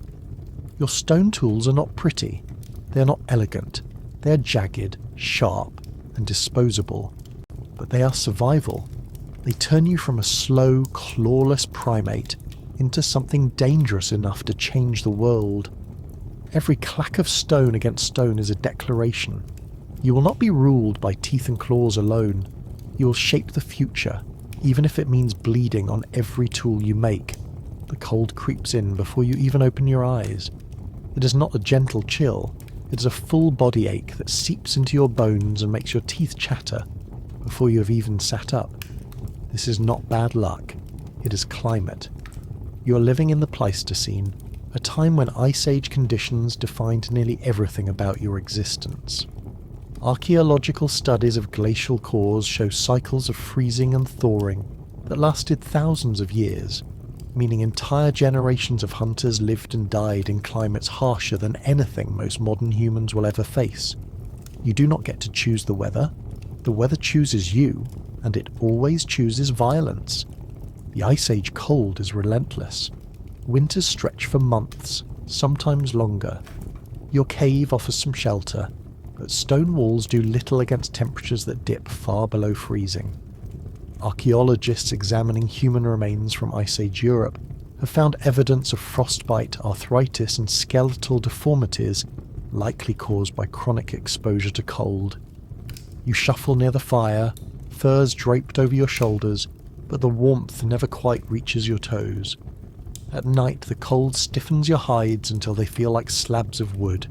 [SPEAKER 1] Your stone tools are not pretty, they are not elegant, they are jagged, sharp, and disposable, but they are survival. They turn you from a slow, clawless primate into something dangerous enough to change the world. Every clack of stone against stone is a declaration. You will not be ruled by teeth and claws alone. You will shape the future, even if it means bleeding on every tool you make. The cold creeps in before you even open your eyes. It is not a gentle chill, it is a full body ache that seeps into your bones and makes your teeth chatter before you have even sat up. This is not bad luck, it is climate. You are living in the Pleistocene, a time when Ice Age conditions defined nearly everything about your existence. Archaeological studies of glacial cores show cycles of freezing and thawing that lasted thousands of years, meaning entire generations of hunters lived and died in climates harsher than anything most modern humans will ever face. You do not get to choose the weather chooses you, and it always chooses violence. The Ice Age cold is relentless. Winters stretch for months, sometimes longer. Your cave offers some shelter, but stone walls do little against temperatures that dip far below freezing. Archaeologists examining human remains from Ice Age Europe have found evidence of frostbite, arthritis, and skeletal deformities likely caused by chronic exposure to cold. You shuffle near the fire, furs draped over your shoulders, but the warmth never quite reaches your toes. At night, the cold stiffens your hides until they feel like slabs of wood.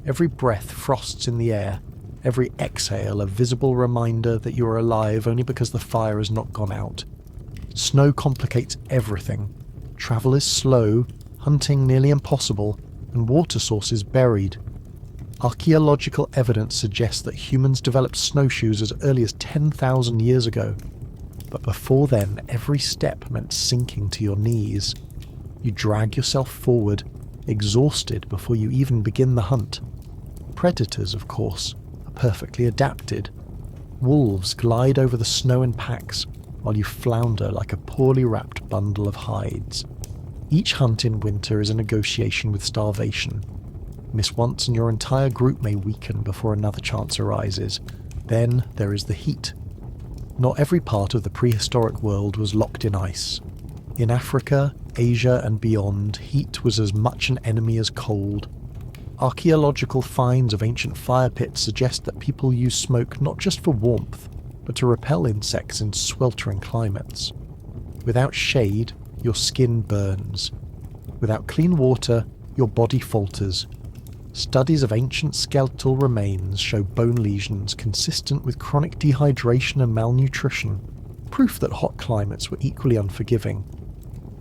[SPEAKER 1] Every breath frosts in the air, every exhale a visible reminder that you are alive only because the fire has not gone out. Snow complicates everything. Travel is slow, hunting nearly impossible, and water sources buried. Archaeological evidence suggests that humans developed snowshoes as early as 10,000 years ago. But before then, every step meant sinking to your knees. You drag yourself forward, exhausted before you even begin the hunt. Predators, of course, are perfectly adapted. Wolves glide over the snow in packs, while you flounder like a poorly wrapped bundle of hides. Each hunt in winter is a negotiation with starvation. Miss once and your entire group may weaken before another chance arises. Then there is the heat. Not every part of the prehistoric world was locked in ice. In Africa, Asia and beyond, heat was as much an enemy as cold. Archaeological finds of ancient fire pits suggest that people use smoke not just for warmth, but to repel insects in sweltering climates. Without shade, your skin burns. Without clean water, your body falters. Studies of ancient skeletal remains show bone lesions consistent with chronic dehydration and malnutrition, proof that hot climates were equally unforgiving.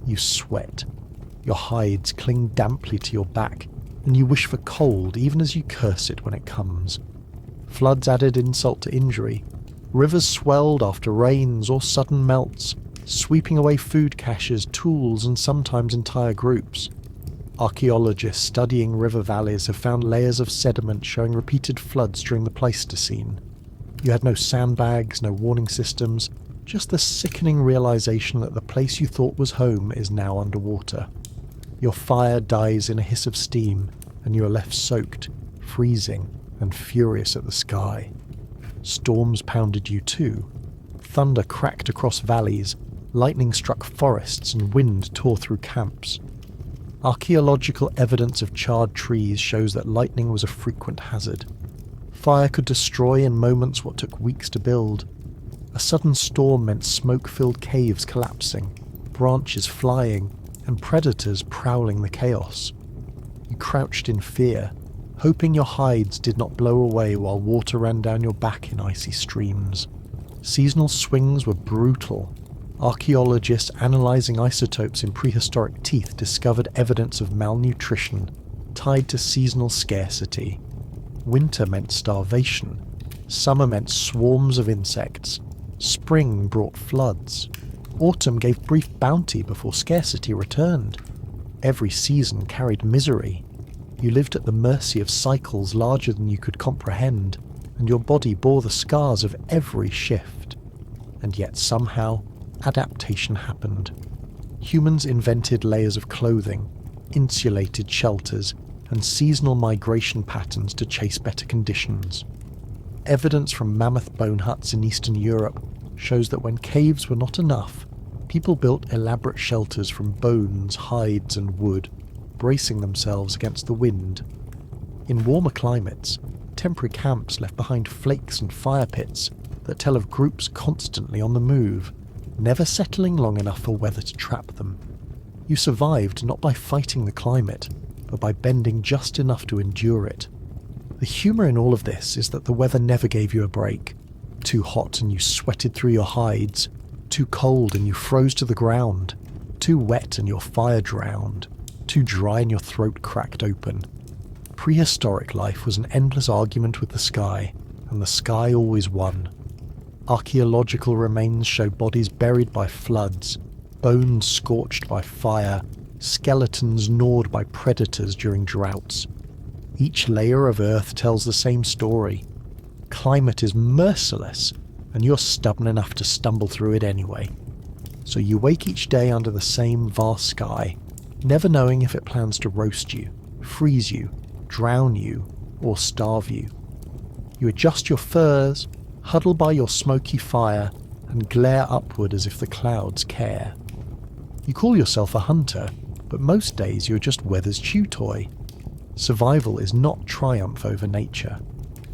[SPEAKER 1] You sweat. Your hides cling damply to your back, and you wish for cold even as you curse it when it comes. Floods added insult to injury. Rivers swelled after rains or sudden melts, sweeping away food caches, tools, and sometimes entire groups. Archaeologists studying river valleys have found layers of sediment showing repeated floods during the Pleistocene. You had no sandbags, no warning systems, just the sickening realization that the place you thought was home is now underwater. Your fire dies in a hiss of steam, and you are left soaked, freezing, and furious at the sky. Storms pounded you too. Thunder cracked across valleys, lightning struck forests, and wind tore through camps. Archaeological evidence of charred trees shows that lightning was a frequent hazard. Fire could destroy in moments what took weeks to build. A sudden storm meant smoke-filled caves collapsing, branches flying, and predators prowling the chaos. You crouched in fear, hoping your hides did not blow away while water ran down your back in icy streams. Seasonal swings were brutal. Archaeologists analysing isotopes in prehistoric teeth discovered evidence of malnutrition tied to seasonal scarcity. Winter meant starvation. Summer meant swarms of insects. Spring brought floods. Autumn gave brief bounty before scarcity returned. Every season carried misery. You lived at the mercy of cycles larger than you could comprehend, and your body bore the scars of every shift. And yet somehow, adaptation happened. Humans invented layers of clothing, insulated shelters, and seasonal migration patterns to chase better conditions. Evidence from mammoth bone huts in Eastern Europe shows that when caves were not enough, people built elaborate shelters from bones, hides, and wood, bracing themselves against the wind. In warmer climates, temporary camps left behind flakes and fire pits that tell of groups constantly on the move, never settling long enough for weather to trap them. You survived not by fighting the climate, but by bending just enough to endure it. The humour in all of this is that the weather never gave you a break. Too hot and you sweated through your hides. Too cold and you froze to the ground. Too wet and your fire drowned. Too dry and your throat cracked open. Prehistoric life was an endless argument with the sky, and the sky always won. Archaeological remains show bodies buried by floods, bones scorched by fire, skeletons gnawed by predators during droughts. Each layer of earth tells the same story. Climate is merciless, and you're stubborn enough to stumble through it anyway. So you wake each day under the same vast sky, never knowing if it plans to roast you, freeze you, drown you, or starve you. You adjust your furs, huddle by your smoky fire, and glare upward as if the clouds care. You call yourself a hunter, but most days you're just weather's chew toy. Survival is not triumph over nature.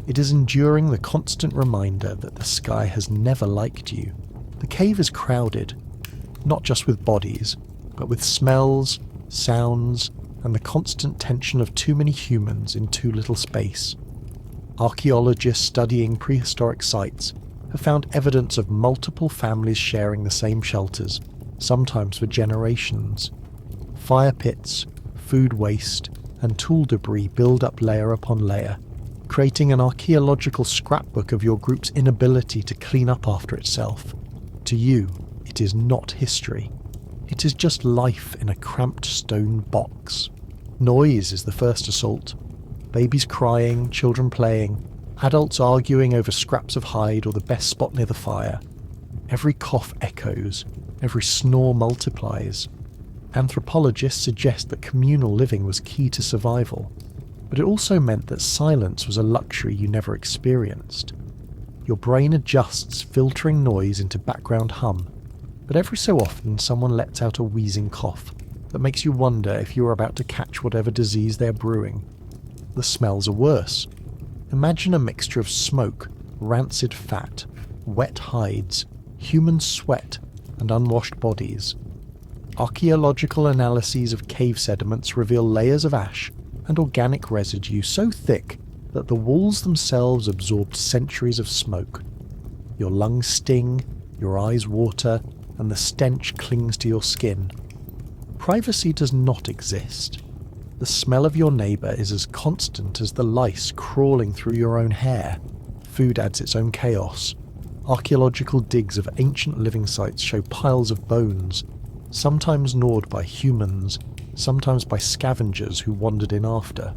[SPEAKER 1] It is enduring the constant reminder that the sky has never liked you. The cave is crowded, not just with bodies, but with smells, sounds, and the constant tension of too many humans in too little space. Archaeologists studying prehistoric sites have found evidence of multiple families sharing the same shelters, sometimes for generations. Fire pits, food waste, and tool debris build up layer upon layer, creating an archaeological scrapbook of your group's inability to clean up after itself. To you, it is not history. It is just life in a cramped stone box. Noise is the first assault. Babies crying, children playing, adults arguing over scraps of hide or the best spot near the fire. Every cough echoes, every snore multiplies. Anthropologists suggest that communal living was key to survival, but it also meant that silence was a luxury you never experienced. Your brain adjusts filtering noise into background hum, but every so often someone lets out a wheezing cough that makes you wonder if you are about to catch whatever disease they're brewing. The smells are worse. Imagine a mixture of smoke, rancid fat, wet hides, human sweat, and unwashed bodies. Archaeological analyses of cave sediments reveal layers of ash and organic residue so thick that the walls themselves absorbed centuries of smoke. Your lungs sting, your eyes water, and the stench clings to your skin. Privacy does not exist. The smell of your neighbour is as constant as the lice crawling through your own hair. Food adds its own chaos. Archaeological digs of ancient living sites show piles of bones, sometimes gnawed by humans, sometimes by scavengers who wandered in after.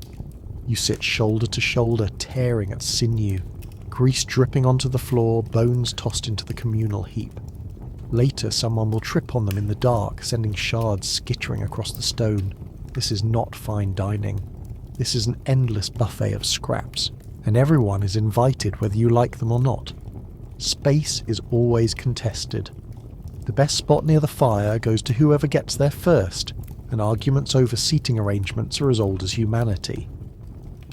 [SPEAKER 1] You sit shoulder to shoulder, tearing at sinew, grease dripping onto the floor, bones tossed into the communal heap. Later, someone will trip on them in the dark, sending shards skittering across the stone. This is not fine dining. This is an endless buffet of scraps, and everyone is invited whether you like them or not. Space is always contested. The best spot near the fire goes to whoever gets there first, and arguments over seating arrangements are as old as humanity.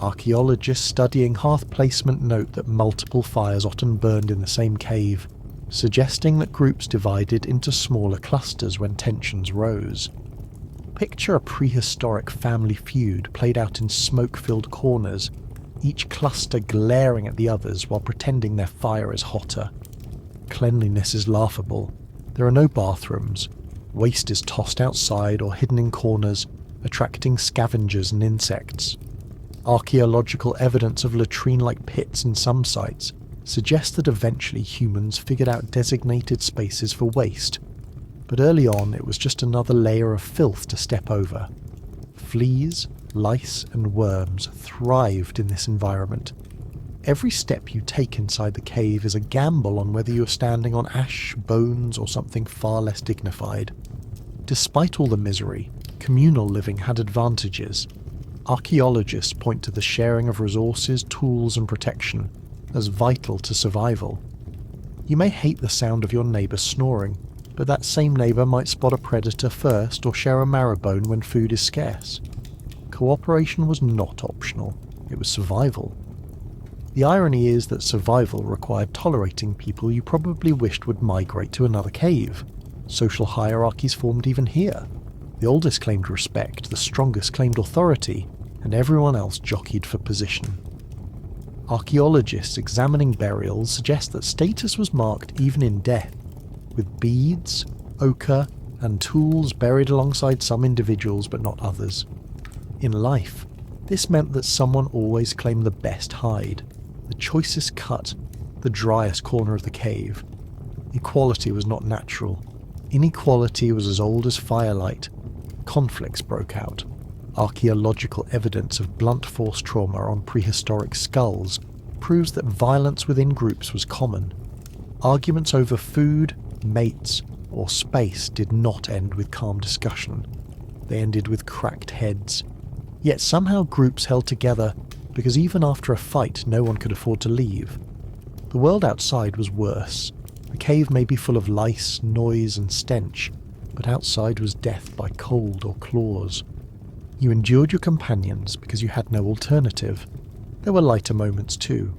[SPEAKER 1] Archaeologists studying hearth placement note that multiple fires often burned in the same cave, suggesting that groups divided into smaller clusters when tensions rose. Picture a prehistoric family feud played out in smoke-filled corners, each cluster glaring at the others while pretending their fire is hotter. Cleanliness is laughable. There are no bathrooms. Waste is tossed outside or hidden in corners, attracting scavengers and insects. Archaeological evidence of latrine-like pits in some sites suggests that eventually humans figured out designated spaces for waste, but early on it was just another layer of filth to step over. Fleas, lice, and worms thrived in this environment. Every step you take inside the cave is a gamble on whether you're standing on ash, bones, or something far less dignified. Despite all the misery, communal living had advantages. Archaeologists point to the sharing of resources, tools, and protection as vital to survival. You may hate the sound of your neighbour snoring, but that same neighbour might spot a predator first or share a marrowbone when food is scarce. Cooperation was not optional, it was survival. The irony is that survival required tolerating people you probably wished would migrate to another cave. Social hierarchies formed even here. The oldest claimed respect, the strongest claimed authority, and everyone else jockeyed for position. Archaeologists examining burials suggest that status was marked even in death, with beads, ochre, and tools buried alongside some individuals but not others. In life, this meant that someone always claimed the best hide, the choicest cut, the driest corner of the cave. Equality was not natural. Inequality was as old as firelight. Conflicts broke out. Archaeological evidence of blunt force trauma on prehistoric skulls proves that violence within groups was common. Arguments over food, mates, or space did not end with calm discussion. They ended with cracked heads. Yet somehow groups held together because even after a fight no one could afford to leave. The world outside was worse. The cave may be full of lice, noise, and stench, but outside was death by cold or claws. You endured your companions because you had no alternative. There were lighter moments too.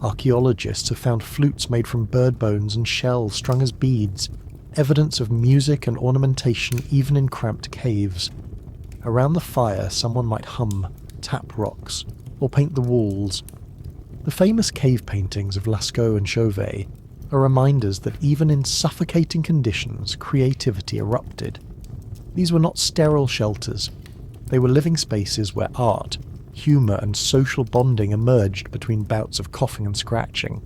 [SPEAKER 1] Archaeologists have found flutes made from bird bones and shells strung as beads, evidence of music and ornamentation even in cramped caves. Around the fire, someone might hum, tap rocks, or paint the walls. The famous cave paintings of Lascaux and Chauvet are reminders that even in suffocating conditions, creativity erupted. These were not sterile shelters. They were living spaces where art, humour and social bonding emerged between bouts of coughing and scratching.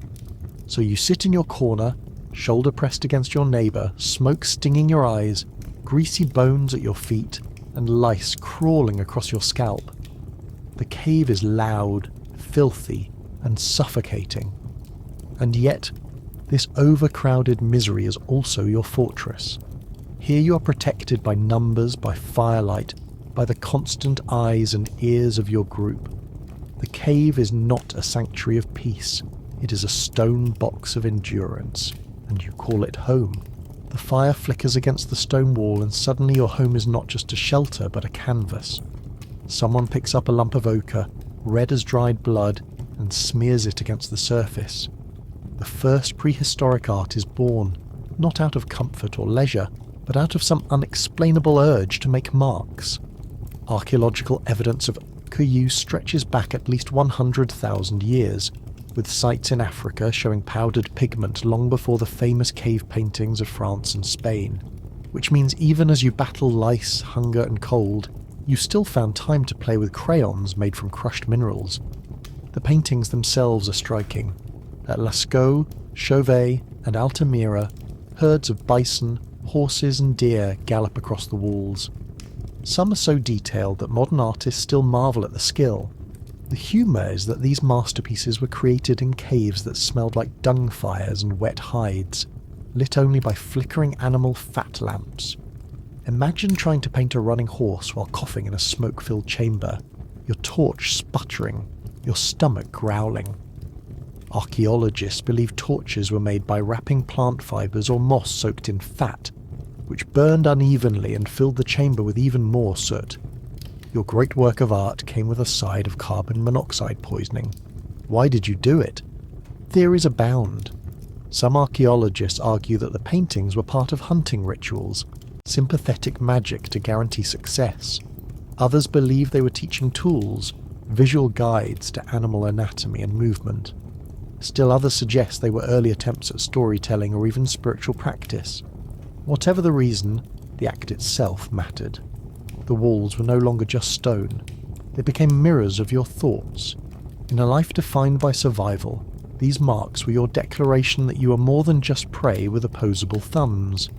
[SPEAKER 1] So you sit in your corner, shoulder pressed against your neighbour, smoke stinging your eyes, greasy bones at your feet, and lice crawling across your scalp. The cave is loud, filthy, and suffocating. And yet, this overcrowded misery is also your fortress. Here you are protected by numbers, by firelight, by the constant eyes and ears of your group. The cave is not a sanctuary of peace. It is a stone box of endurance, and you call it home. The fire flickers against the stone wall, and suddenly your home is not just a shelter, but a canvas. Someone picks up a lump of ochre, red as dried blood, and smears it against the surface. The first prehistoric art is born, not out of comfort or leisure, but out of some unexplainable urge to make marks. Archaeological evidence of ochre use stretches back at least 100,000 years, with sites in Africa showing powdered pigment long before the famous cave paintings of France and Spain, which means even as you battle lice, hunger and cold, you still found time to play with crayons made from crushed minerals. The paintings themselves are striking. At Lascaux, Chauvet and Altamira, herds of bison, horses and deer gallop across the walls. Some are so detailed that modern artists still marvel at the skill. The humour is that these masterpieces were created in caves that smelled like dung fires and wet hides, lit only by flickering animal fat lamps. Imagine trying to paint a running horse while coughing in a smoke-filled chamber, your torch sputtering, your stomach growling. Archaeologists believe torches were made by wrapping plant fibres or moss soaked in fat, which burned unevenly and filled the chamber with even more soot. Your great work of art came with a side of carbon monoxide poisoning. Why did you do it? Theories abound. Some archaeologists argue that the paintings were part of hunting rituals, sympathetic magic to guarantee success. Others believe they were teaching tools, visual guides to animal anatomy and movement. Still others suggest they were early attempts at storytelling or even spiritual practice. Whatever the reason, the act itself mattered. The walls were no longer just stone. They became mirrors of your thoughts. In a life defined by survival, these marks were your declaration that you are more than just prey with opposable thumbs.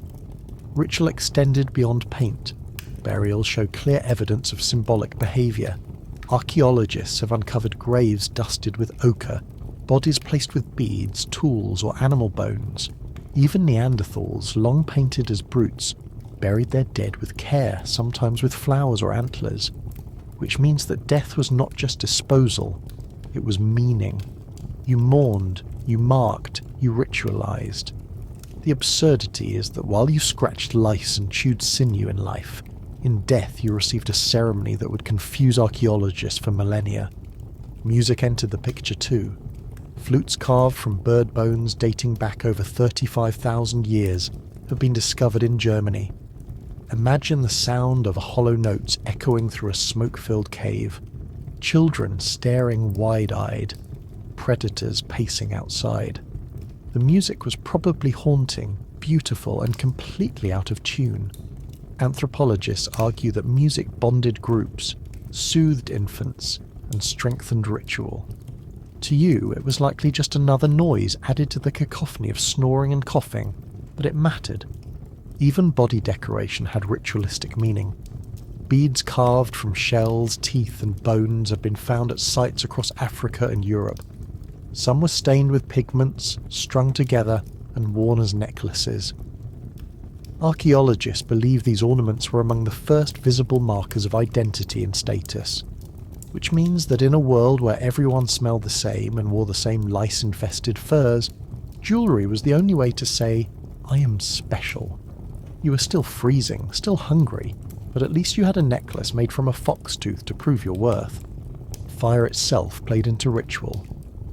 [SPEAKER 1] Ritual extended beyond paint. Burials show clear evidence of symbolic behaviour. Archaeologists have uncovered graves dusted with ochre, bodies placed with beads, tools or animal bones. Even Neanderthals, long painted as brutes, buried their dead with care, sometimes with flowers or antlers, which means that death was not just disposal, it was meaning. You mourned, you marked, you ritualized. The absurdity is that while you scratched lice and chewed sinew in life, in death you received a ceremony that would confuse archaeologists for millennia. Music entered the picture too. Flutes carved from bird bones dating back over 35,000 years have been discovered in Germany. Imagine the sound of hollow notes echoing through a smoke-filled cave, children staring wide-eyed, predators pacing outside. The music was probably haunting, beautiful, and completely out of tune. Anthropologists argue that music bonded groups, soothed infants, and strengthened ritual. To you, it was likely just another noise added to the cacophony of snoring and coughing, but it mattered. Even body decoration had ritualistic meaning. Beads carved from shells, teeth, and bones have been found at sites across Africa and Europe. Some were stained with pigments, strung together, and worn as necklaces. Archaeologists believe these ornaments were among the first visible markers of identity and status, which means that in a world where everyone smelled the same and wore the same lice-infested furs, jewellery was the only way to say, "I am special." You were still freezing, still hungry, but at least you had a necklace made from a fox tooth to prove your worth. Fire itself played into ritual.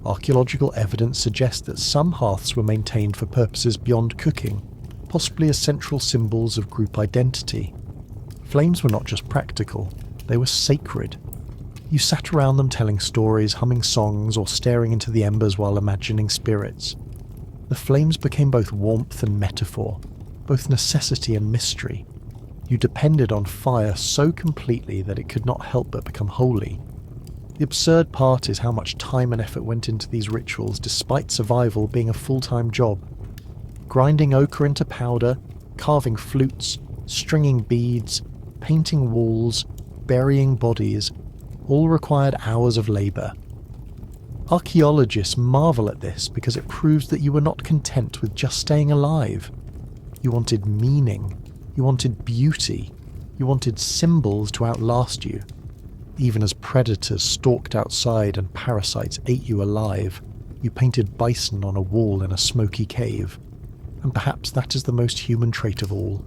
[SPEAKER 1] Archaeological evidence suggests that some hearths were maintained for purposes beyond cooking, possibly as central symbols of group identity. Flames were not just practical, they were sacred. You sat around them telling stories, humming songs, or staring into the embers while imagining spirits. The flames became both warmth and metaphor, both necessity and mystery. You depended on fire so completely that it could not help but become holy. The absurd part is how much time and effort went into these rituals despite survival being a full-time job. Grinding ochre into powder, carving flutes, stringing beads, painting walls, burying bodies, all required hours of labour. Archaeologists marvel at this because it proves that you were not content with just staying alive. You wanted meaning, you wanted beauty, you wanted symbols to outlast you. Even as predators stalked outside and parasites ate you alive, you painted bison on a wall in a smoky cave. And perhaps that is the most human trait of all.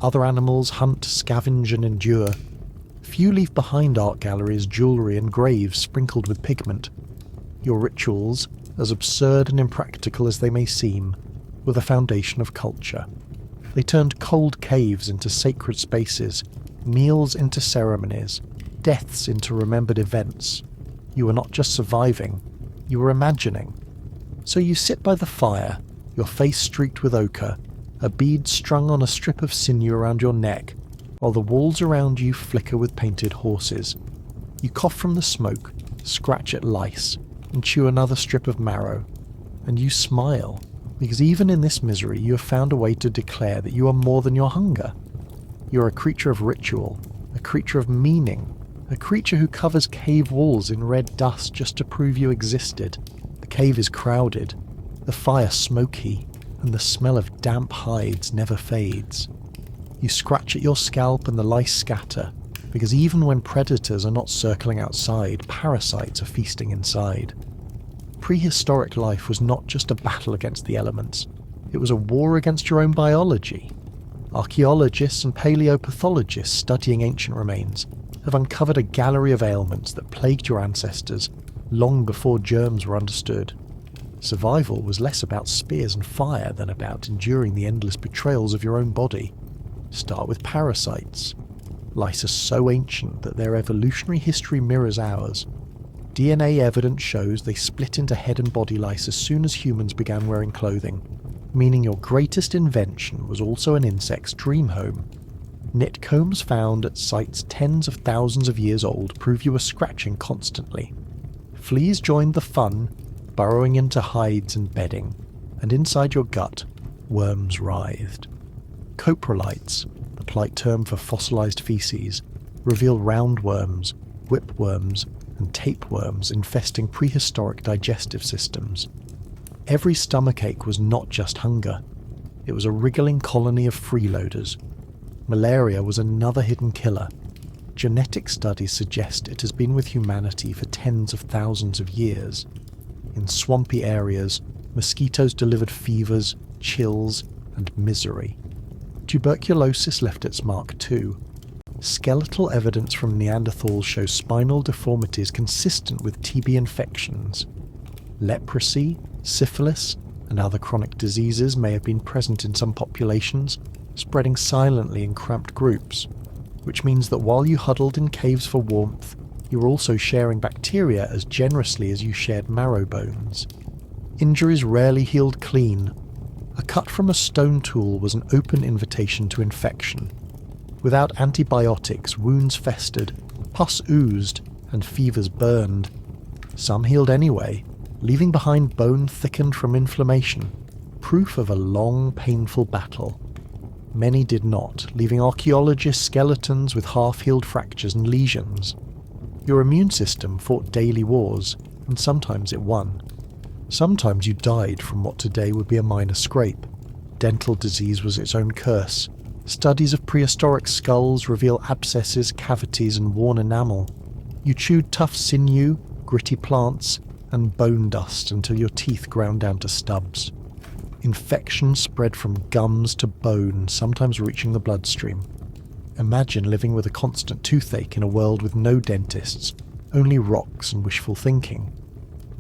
[SPEAKER 1] Other animals hunt, scavenge and endure. Few leave behind art galleries, jewellery and graves sprinkled with pigment. Your rituals, as absurd and impractical as they may seem, were the foundation of culture. They turned cold caves into sacred spaces, meals into ceremonies, deaths into remembered events. You were not just surviving, you were imagining. So you sit by the fire, your face streaked with ochre, a bead strung on a strip of sinew around your neck, while the walls around you flicker with painted horses. You cough from the smoke, scratch at lice, and chew another strip of marrow. And you smile, because even in this misery you have found a way to declare that you are more than your hunger. You are a creature of ritual, a creature of meaning, a creature who covers cave walls in red dust just to prove you existed. The cave is crowded, the fire smoky, and the smell of damp hides never fades. You scratch at your scalp and the lice scatter, because even when predators are not circling outside, parasites are feasting inside. Prehistoric life was not just a battle against the elements, it was a war against your own biology. Archaeologists and paleopathologists studying ancient remains have uncovered a gallery of ailments that plagued your ancestors long before germs were understood. Survival was less about spears and fire than about enduring the endless betrayals of your own body. Start with parasites. Lice are so ancient that their evolutionary history mirrors ours. DNA evidence shows they split into head and body lice as soon as humans began wearing clothing, meaning your greatest invention was also an insect's dream home. Knit combs found at sites tens of thousands of years old prove you were scratching constantly. Fleas joined the fun, burrowing into hides and bedding, and inside your gut, worms writhed. Coprolites, the polite term for fossilized feces, reveal roundworms, whipworms, and tapeworms infesting prehistoric digestive systems. Every stomachache was not just hunger, it was a wriggling colony of freeloaders. Malaria was another hidden killer. Genetic studies suggest it has been with humanity for tens of thousands of years. In swampy areas, mosquitoes delivered fevers, chills, and misery. Tuberculosis left its mark too. Skeletal evidence from Neanderthals shows spinal deformities consistent with TB infections. Leprosy, syphilis, and other chronic diseases may have been present in some populations, spreading silently in cramped groups, which means that while you huddled in caves for warmth, you were also sharing bacteria as generously as you shared marrow bones. Injuries rarely healed clean. A cut from a stone tool was an open invitation to infection. Without antibiotics, wounds festered, pus oozed, and fevers burned. Some healed anyway, leaving behind bone thickened from inflammation, proof of a long, painful battle. Many did not, leaving archaeologists' skeletons with half-healed fractures and lesions. Your immune system fought daily wars, and sometimes it won. Sometimes you died from what today would be a minor scrape. Dental disease was its own curse. Studies of prehistoric skulls reveal abscesses, cavities, and worn enamel. You chewed tough sinew, gritty plants, and bone dust until your teeth ground down to stubs. Infection spread from gums to bone, sometimes reaching the bloodstream. Imagine living with a constant toothache in a world with no dentists, only rocks and wishful thinking.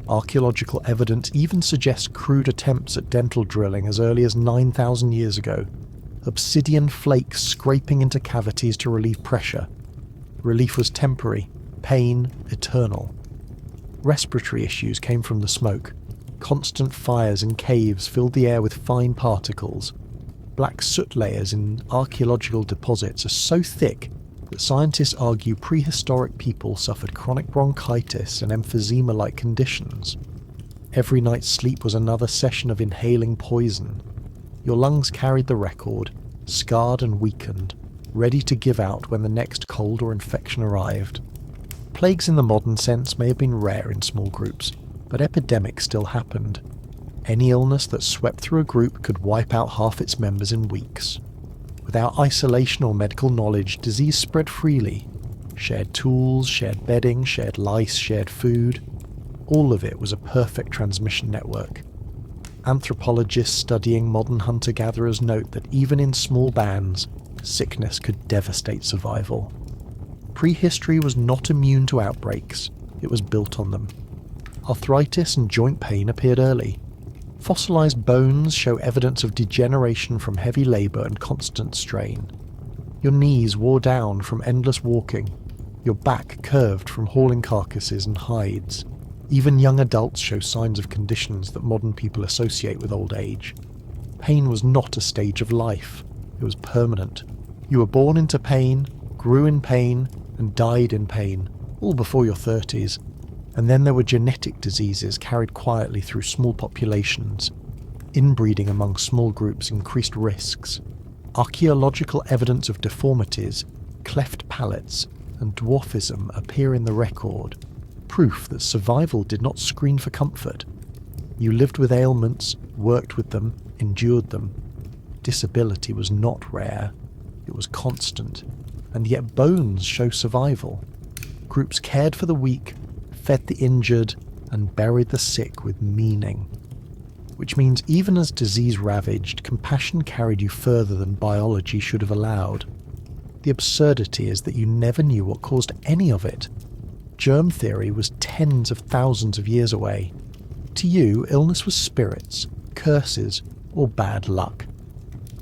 [SPEAKER 1] Archaeological evidence even suggests crude attempts at dental drilling as early as 9,000 years ago. Obsidian flakes scraping into cavities to relieve pressure. Relief was temporary, pain eternal. Respiratory issues came from the smoke. Constant fires in caves filled the air with fine particles. Black soot layers in archaeological deposits are so thick that scientists argue prehistoric people suffered chronic bronchitis and emphysema-like conditions. Every night's sleep was another session of inhaling poison. Your lungs carried the record, scarred and weakened, ready to give out when the next cold or infection arrived. Plagues in the modern sense may have been rare in small groups, but epidemics still happened. Any illness that swept through a group could wipe out half its members in weeks. Without isolation or medical knowledge, disease spread freely. Shared tools, shared bedding, shared lice, shared food. All of it was a perfect transmission network. Anthropologists studying modern hunter-gatherers note that even in small bands, sickness could devastate survival. Prehistory was not immune to outbreaks, it was built on them. Arthritis and joint pain appeared early. Fossilized bones show evidence of degeneration from heavy labor and constant strain. Your knees wore down from endless walking, your back curved from hauling carcasses and hides. Even young adults show signs of conditions that modern people associate with old age. Pain was not a stage of life, it was permanent. You were born into pain, grew in pain, and died in pain, all before your 30s. And then there were genetic diseases carried quietly through small populations. Inbreeding among small groups increased risks. Archaeological evidence of deformities, cleft palates, and dwarfism appear in the record, proof that survival did not screen for comfort. You lived with ailments, worked with them, endured them. Disability was not rare, it was constant, and yet bones show survival. Groups cared for the weak, fed the injured, and buried the sick with meaning. Which means even as disease ravaged, compassion carried you further than biology should have allowed. The absurdity is that you never knew what caused any of it. Germ theory was tens of thousands of years away. To you, illness was spirits, curses, or bad luck.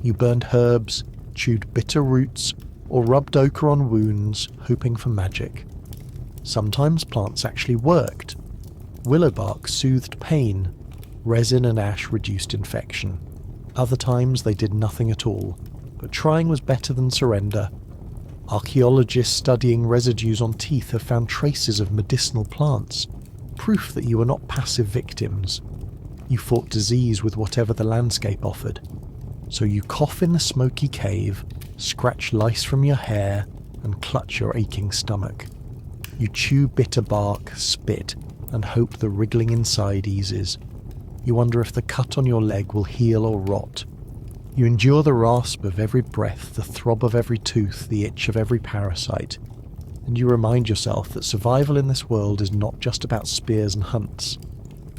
[SPEAKER 1] You burned herbs, chewed bitter roots, or rubbed ochre on wounds, hoping for magic. Sometimes plants actually worked. Willow bark soothed pain. Resin and ash reduced infection. Other times they did nothing at all, but trying was better than surrender. Archaeologists studying residues on teeth have found traces of medicinal plants, proof that you were not passive victims. You fought disease with whatever the landscape offered. So you cough in the smoky cave, scratch lice from your hair, and clutch your aching stomach. You chew bitter bark, spit, and hope the wriggling inside eases. You wonder if the cut on your leg will heal or rot. You endure the rasp of every breath, the throb of every tooth, the itch of every parasite. And you remind yourself that survival in this world is not just about spears and hunts.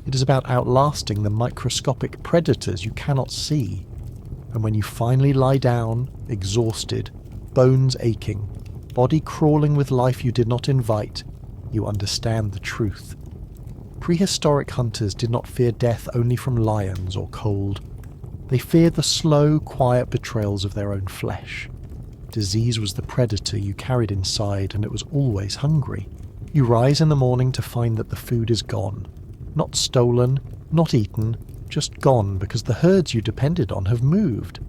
[SPEAKER 1] It is about outlasting the microscopic predators you cannot see. And when you finally lie down, exhausted, bones aching, body crawling with life you did not invite, you understand the truth. Prehistoric hunters did not fear death only from lions or cold. They feared the slow, quiet betrayals of their own flesh. Disease was the predator you carried inside, and it was always hungry. You rise in the morning to find that the food is gone. Not stolen, not eaten, just gone because the herds you depended on have moved.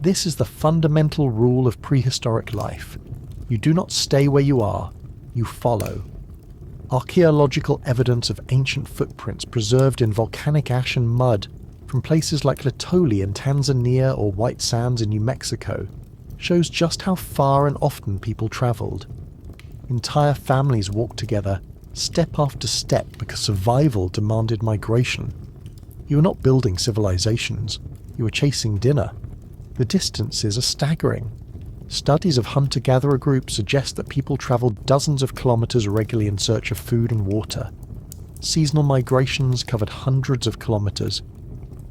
[SPEAKER 1] This is the fundamental rule of prehistoric life. You do not stay where you are, you follow. Archaeological evidence of ancient footprints preserved in volcanic ash and mud from places like Laetoli in Tanzania or White Sands in New Mexico shows just how far and often people travelled. Entire families walked together, step after step, because survival demanded migration. You were not building civilizations, you were chasing dinner. The distances are staggering. Studies of hunter-gatherer groups suggest that people travelled dozens of kilometres regularly in search of food and water. Seasonal migrations covered hundreds of kilometres.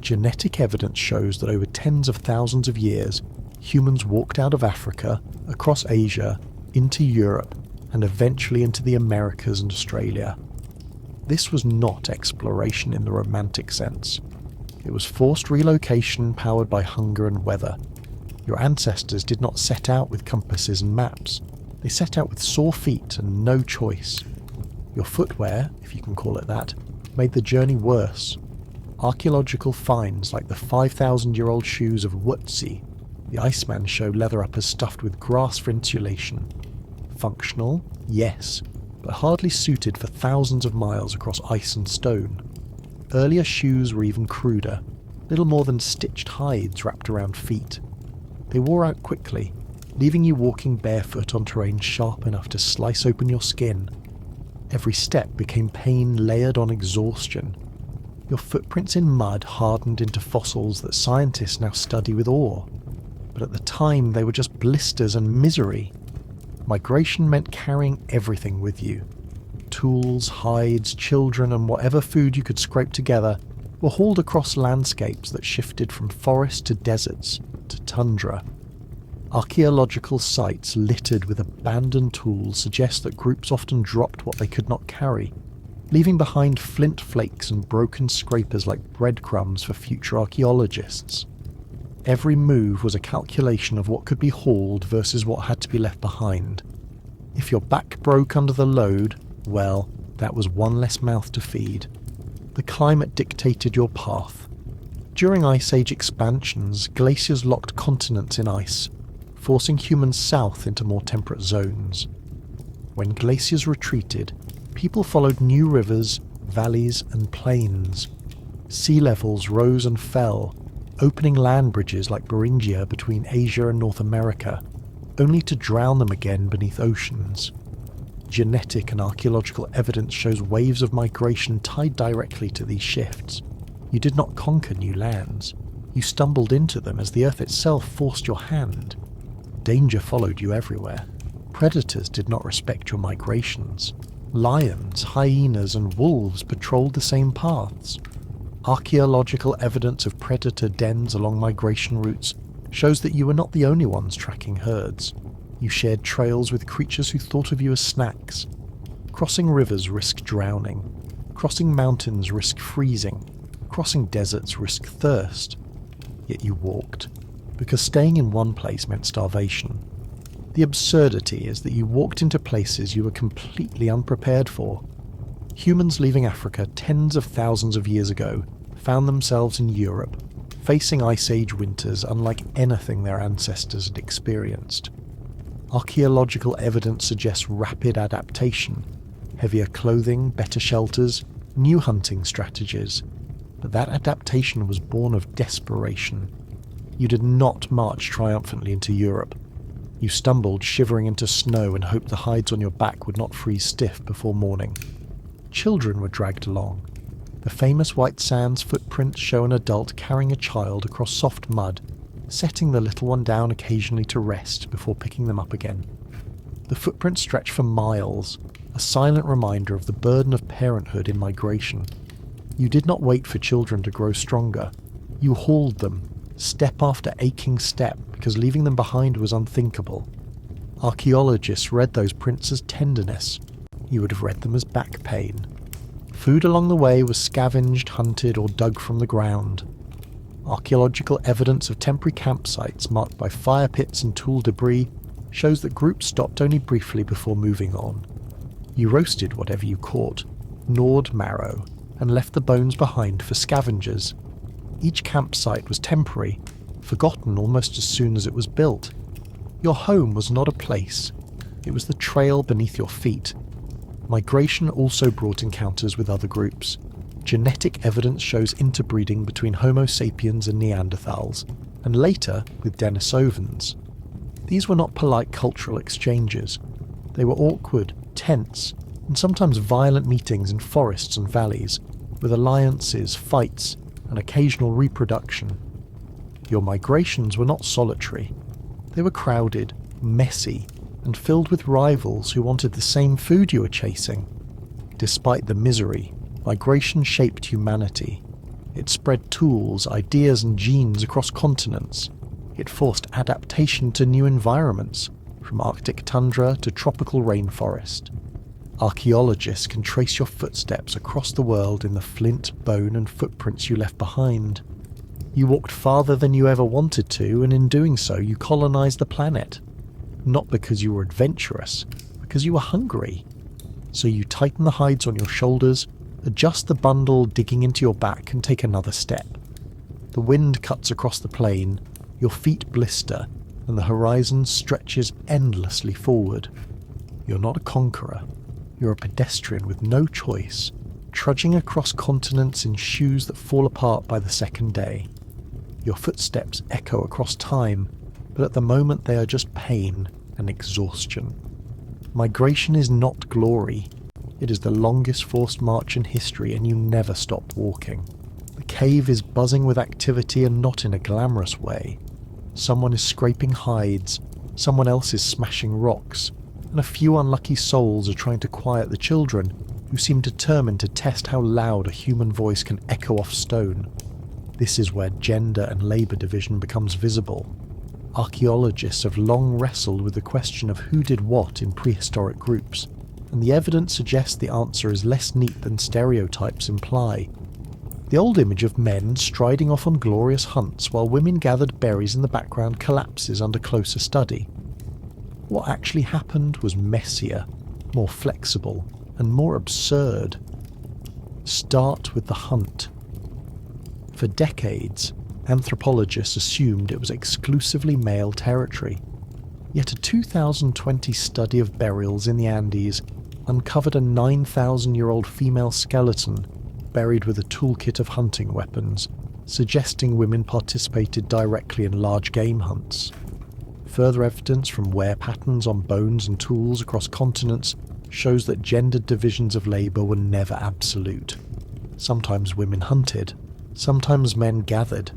[SPEAKER 1] Genetic evidence shows that over tens of thousands of years, humans walked out of Africa, across Asia, into Europe, and eventually into the Americas and Australia. This was not exploration in the romantic sense. It was forced relocation powered by hunger and weather. Your ancestors did not set out with compasses and maps. They set out with sore feet and no choice. Your footwear, if you can call it that, made the journey worse. Archaeological finds like the 5,000-year-old shoes of Wutzi, the Iceman show leather uppers stuffed with grass for insulation. Functional, yes, but hardly suited for thousands of miles across ice and stone. Earlier shoes were even cruder, little more than stitched hides wrapped around feet. They wore out quickly, leaving you walking barefoot on terrain sharp enough to slice open your skin. Every step became pain layered on exhaustion. Your footprints in mud hardened into fossils that scientists now study with awe. But at the time they were just blisters and misery. Migration meant carrying everything with you. Tools, hides, children, and whatever food you could scrape together were hauled across landscapes that shifted from forest to deserts to tundra. Archaeological sites littered with abandoned tools suggest that groups often dropped what they could not carry, leaving behind flint flakes and broken scrapers like breadcrumbs for future archaeologists. Every move was a calculation of what could be hauled versus what had to be left behind. If your back broke under the load, well, that was one less mouth to feed. The climate dictated your path. During Ice Age expansions, glaciers locked continents in ice, forcing humans south into more temperate zones. When glaciers retreated, people followed new rivers, valleys, and plains. Sea levels rose and fell, opening land bridges like Beringia between Asia and North America, only to drown them again beneath oceans. Genetic and archaeological evidence shows waves of migration tied directly to these shifts. You did not conquer new lands. You stumbled into them as the earth itself forced your hand. Danger followed you everywhere. Predators did not respect your migrations. Lions, hyenas, and wolves patrolled the same paths. Archaeological evidence of predator dens along migration routes shows that you were not the only ones tracking herds. You shared trails with creatures who thought of you as snacks. Crossing rivers risked drowning. Crossing mountains risked freezing. Crossing deserts risked thirst. Yet you walked, because staying in one place meant starvation. The absurdity is that you walked into places you were completely unprepared for. Humans leaving Africa tens of thousands of years ago found themselves in Europe, facing Ice Age winters unlike anything their ancestors had experienced. Archaeological evidence suggests rapid adaptation, heavier clothing, better shelters, new hunting strategies. But that adaptation was born of desperation. You did not march triumphantly into Europe. You stumbled shivering into snow and hoped the hides on your back would not freeze stiff before morning. Children were dragged along. The famous White Sands footprints show an adult carrying a child across soft mud, setting the little one down occasionally to rest before picking them up again. The footprints stretch for miles, a silent reminder of the burden of parenthood in migration. You did not wait for children to grow stronger. You hauled them, step after aching step, because leaving them behind was unthinkable. Archaeologists read those prints as tenderness. You would have read them as back pain. Food along the way was scavenged, hunted, or dug from the ground. Archaeological evidence of temporary campsites marked by fire pits and tool debris shows that groups stopped only briefly before moving on. You roasted whatever you caught, gnawed marrow, and left the bones behind for scavengers. Each campsite was temporary, forgotten almost as soon as it was built. Your home was not a place, it was the trail beneath your feet. Migration also brought encounters with other groups. Genetic evidence shows interbreeding between Homo sapiens and Neanderthals, and later with Denisovans. These were not polite cultural exchanges. They were awkward, tense, and sometimes violent meetings in forests and valleys, with alliances, fights, and occasional reproduction. Your migrations were not solitary. They were crowded, messy, and filled with rivals who wanted the same food you were chasing. Despite the misery, migration shaped humanity. It spread tools, ideas and genes across continents. It forced adaptation to new environments, from Arctic tundra to tropical rainforest. Archaeologists can trace your footsteps across the world in the flint, bone and footprints you left behind. You walked farther than you ever wanted to, and in doing so you colonized the planet. Not because you were adventurous, because you were hungry. So you tighten the hides on your shoulders, adjust the bundle digging into your back and take another step. The wind cuts across the plain, your feet blister, and the horizon stretches endlessly forward. You're not a conqueror. You're a pedestrian with no choice, trudging across continents in shoes that fall apart by the second day. Your footsteps echo across time, but at the moment they are just pain and exhaustion. Migration is not glory. It is the longest forced march in history, and you never stop walking. The cave is buzzing with activity, and not in a glamorous way. Someone is scraping hides, someone else is smashing rocks, and a few unlucky souls are trying to quiet the children, who seem determined to test how loud a human voice can echo off stone. This is where gender and labour division becomes visible. Archaeologists have long wrestled with the question of who did what in prehistoric groups, and the evidence suggests the answer is less neat than stereotypes imply. The old image of men striding off on glorious hunts while women gathered berries in the background collapses under closer study. What actually happened was messier, more flexible, and more absurd. Start with the hunt. For decades, anthropologists assumed it was exclusively male territory. Yet a 2020 study of burials in the Andes uncovered a 9,000-year-old female skeleton buried with a toolkit of hunting weapons, suggesting women participated directly in large game hunts. Further evidence from wear patterns on bones and tools across continents shows that gendered divisions of labour were never absolute. Sometimes women hunted, sometimes men gathered,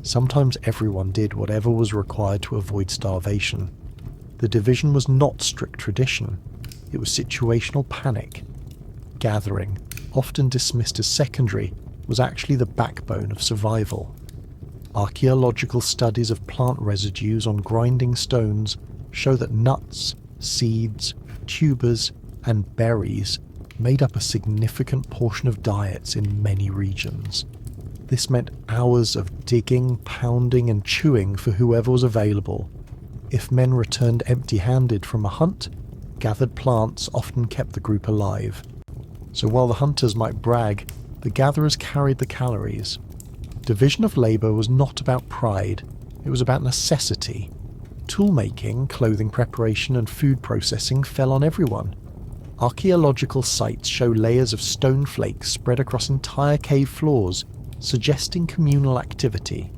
[SPEAKER 1] sometimes everyone did whatever was required to avoid starvation. The division was not strict tradition, it was situational panic. Gathering, often dismissed as secondary, was actually the backbone of survival. Archaeological studies of plant residues on grinding stones show that nuts, seeds, tubers, and berries made up a significant portion of diets in many regions. This meant hours of digging, pounding, and chewing for whoever was available. If men returned empty-handed from a hunt, gathered plants often kept the group alive. So while the hunters might brag, the gatherers carried the calories. Division of labour was not about pride, it was about necessity. Toolmaking, clothing preparation, and food processing fell on everyone. Archaeological sites show layers of stone flakes spread across entire cave floors, suggesting communal activity.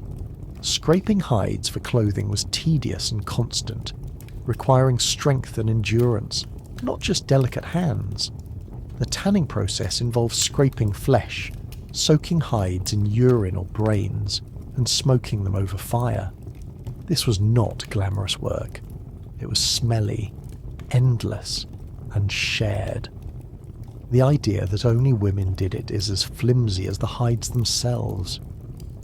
[SPEAKER 1] Scraping hides for clothing was tedious and constant, requiring strength and endurance, not just delicate hands. The tanning process involves scraping flesh, soaking hides in urine or brains, and smoking them over fire. This was not glamorous work. It was smelly, endless, and shared. The idea that only women did it is as flimsy as the hides themselves.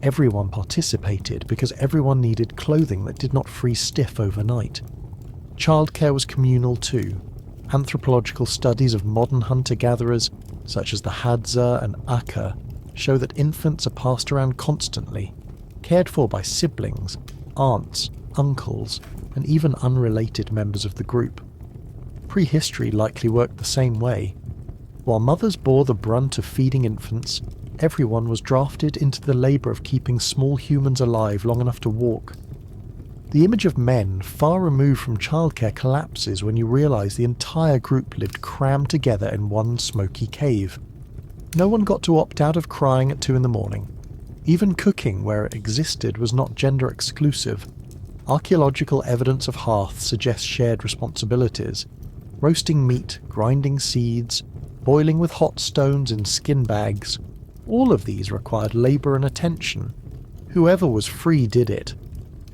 [SPEAKER 1] Everyone participated because everyone needed clothing that did not freeze stiff overnight. Childcare was communal too. Anthropological studies of modern hunter-gatherers, such as the Hadza and Akka, show that infants are passed around constantly, cared for by siblings, aunts, uncles, and even unrelated members of the group. Prehistory likely worked the same way. While mothers bore the brunt of feeding infants, everyone was drafted into the labour of keeping small humans alive long enough to walk. The image of men far removed from childcare collapses when you realise the entire group lived crammed together in one smoky cave. No one got to opt out of crying at 2 a.m. Even cooking, where it existed, was not gender exclusive. Archaeological evidence of hearths suggests shared responsibilities. Roasting meat, grinding seeds, boiling with hot stones in skin bags, all of these required labour and attention. Whoever was free did it.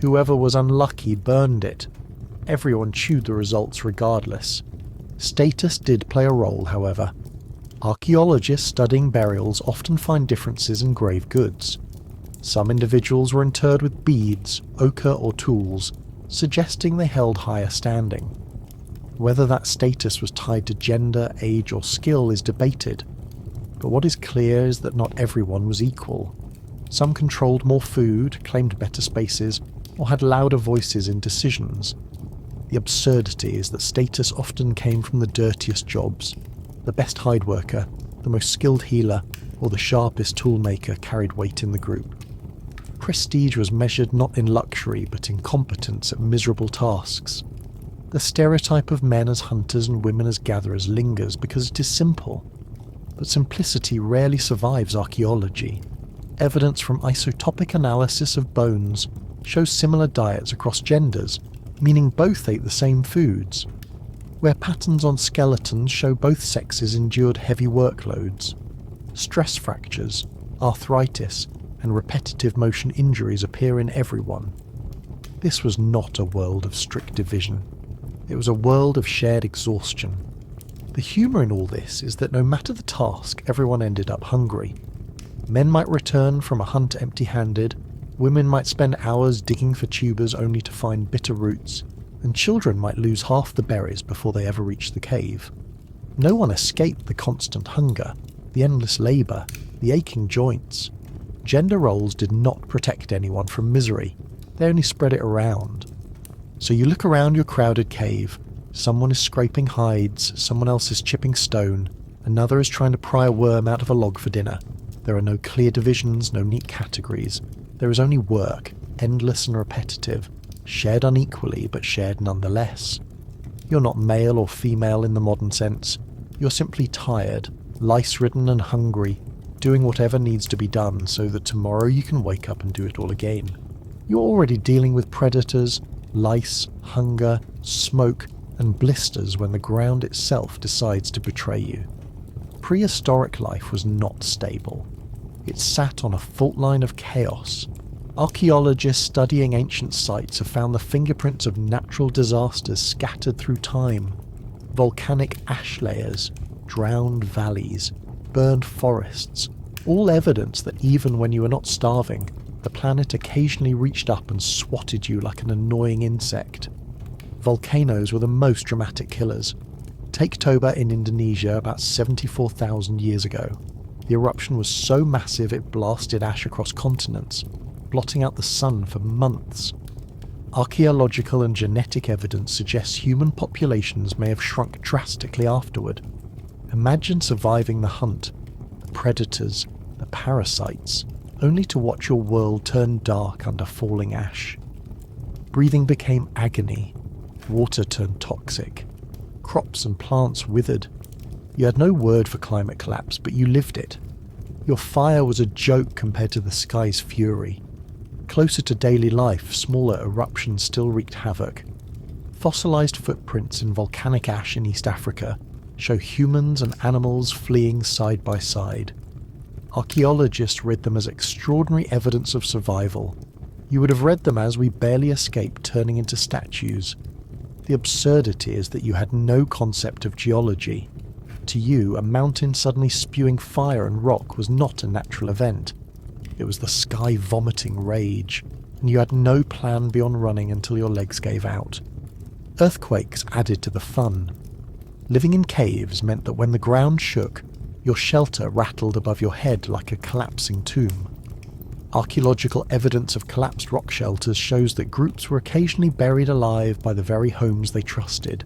[SPEAKER 1] Whoever was unlucky burned it. Everyone chewed the results regardless. Status did play a role, however. Archaeologists studying burials often find differences in grave goods. Some individuals were interred with beads, ochre or tools, suggesting they held higher standing. Whether that status was tied to gender, age or skill is debated, but what is clear is that not everyone was equal. Some controlled more food, claimed better spaces, or had louder voices in decisions. The absurdity is that status often came from the dirtiest jobs. The best hide worker, the most skilled healer, or the sharpest toolmaker carried weight in the group. Prestige was measured not in luxury but in competence at miserable tasks. The stereotype of men as hunters and women as gatherers lingers because it is simple. But simplicity rarely survives archaeology. Evidence from isotopic analysis of bones shows similar diets across genders, meaning both ate the same foods. Where patterns on skeletons show both sexes endured heavy workloads. Stress fractures, arthritis, and repetitive motion injuries appear in everyone. This was not a world of strict division. It was a world of shared exhaustion. The humour in all this is that no matter the task, everyone ended up hungry. Men might return from a hunt empty-handed, women might spend hours digging for tubers only to find bitter roots, and children might lose half the berries before they ever reached the cave. No one escaped the constant hunger, the endless labour, the aching joints. Gender roles did not protect anyone from misery, they only spread it around. So you look around your crowded cave, someone is scraping hides, someone else is chipping stone, another is trying to pry a worm out of a log for dinner. There are no clear divisions, no neat categories. There is only work, endless and repetitive, shared unequally but shared nonetheless. You're not male or female in the modern sense. You're simply tired, lice-ridden and hungry, doing whatever needs to be done so that tomorrow you can wake up and do it all again. You're already dealing with predators, lice, hunger, smoke, and blisters when the ground itself decides to betray you. Prehistoric life was not stable. It sat on a fault line of chaos. Archaeologists studying ancient sites have found the fingerprints of natural disasters scattered through time. Volcanic ash layers, drowned valleys, burned forests, all evidence that even when you were not starving, the planet occasionally reached up and swatted you like an annoying insect. Volcanoes were the most dramatic killers. Take Toba in Indonesia about 74,000 years ago. The eruption was so massive it blasted ash across continents, blotting out the sun for months. Archaeological and genetic evidence suggests human populations may have shrunk drastically afterward. Imagine surviving the hunt, the predators, the parasites, only to watch your world turn dark under falling ash. Breathing became agony, water turned toxic, crops and plants withered. You had no word for climate collapse, but you lived it. Your fire was a joke compared to the sky's fury. Closer to daily life, smaller eruptions still wreaked havoc. Fossilized footprints in volcanic ash in East Africa show humans and animals fleeing side by side. Archaeologists read them as extraordinary evidence of survival. You would have read them as we barely escaped turning into statues. The absurdity is that you had no concept of geology. To you, a mountain suddenly spewing fire and rock was not a natural event. It was the sky vomiting rage, and you had no plan beyond running until your legs gave out. Earthquakes added to the fun. Living in caves meant that when the ground shook, your shelter rattled above your head like a collapsing tomb. Archaeological evidence of collapsed rock shelters shows that groups were occasionally buried alive by the very homes they trusted.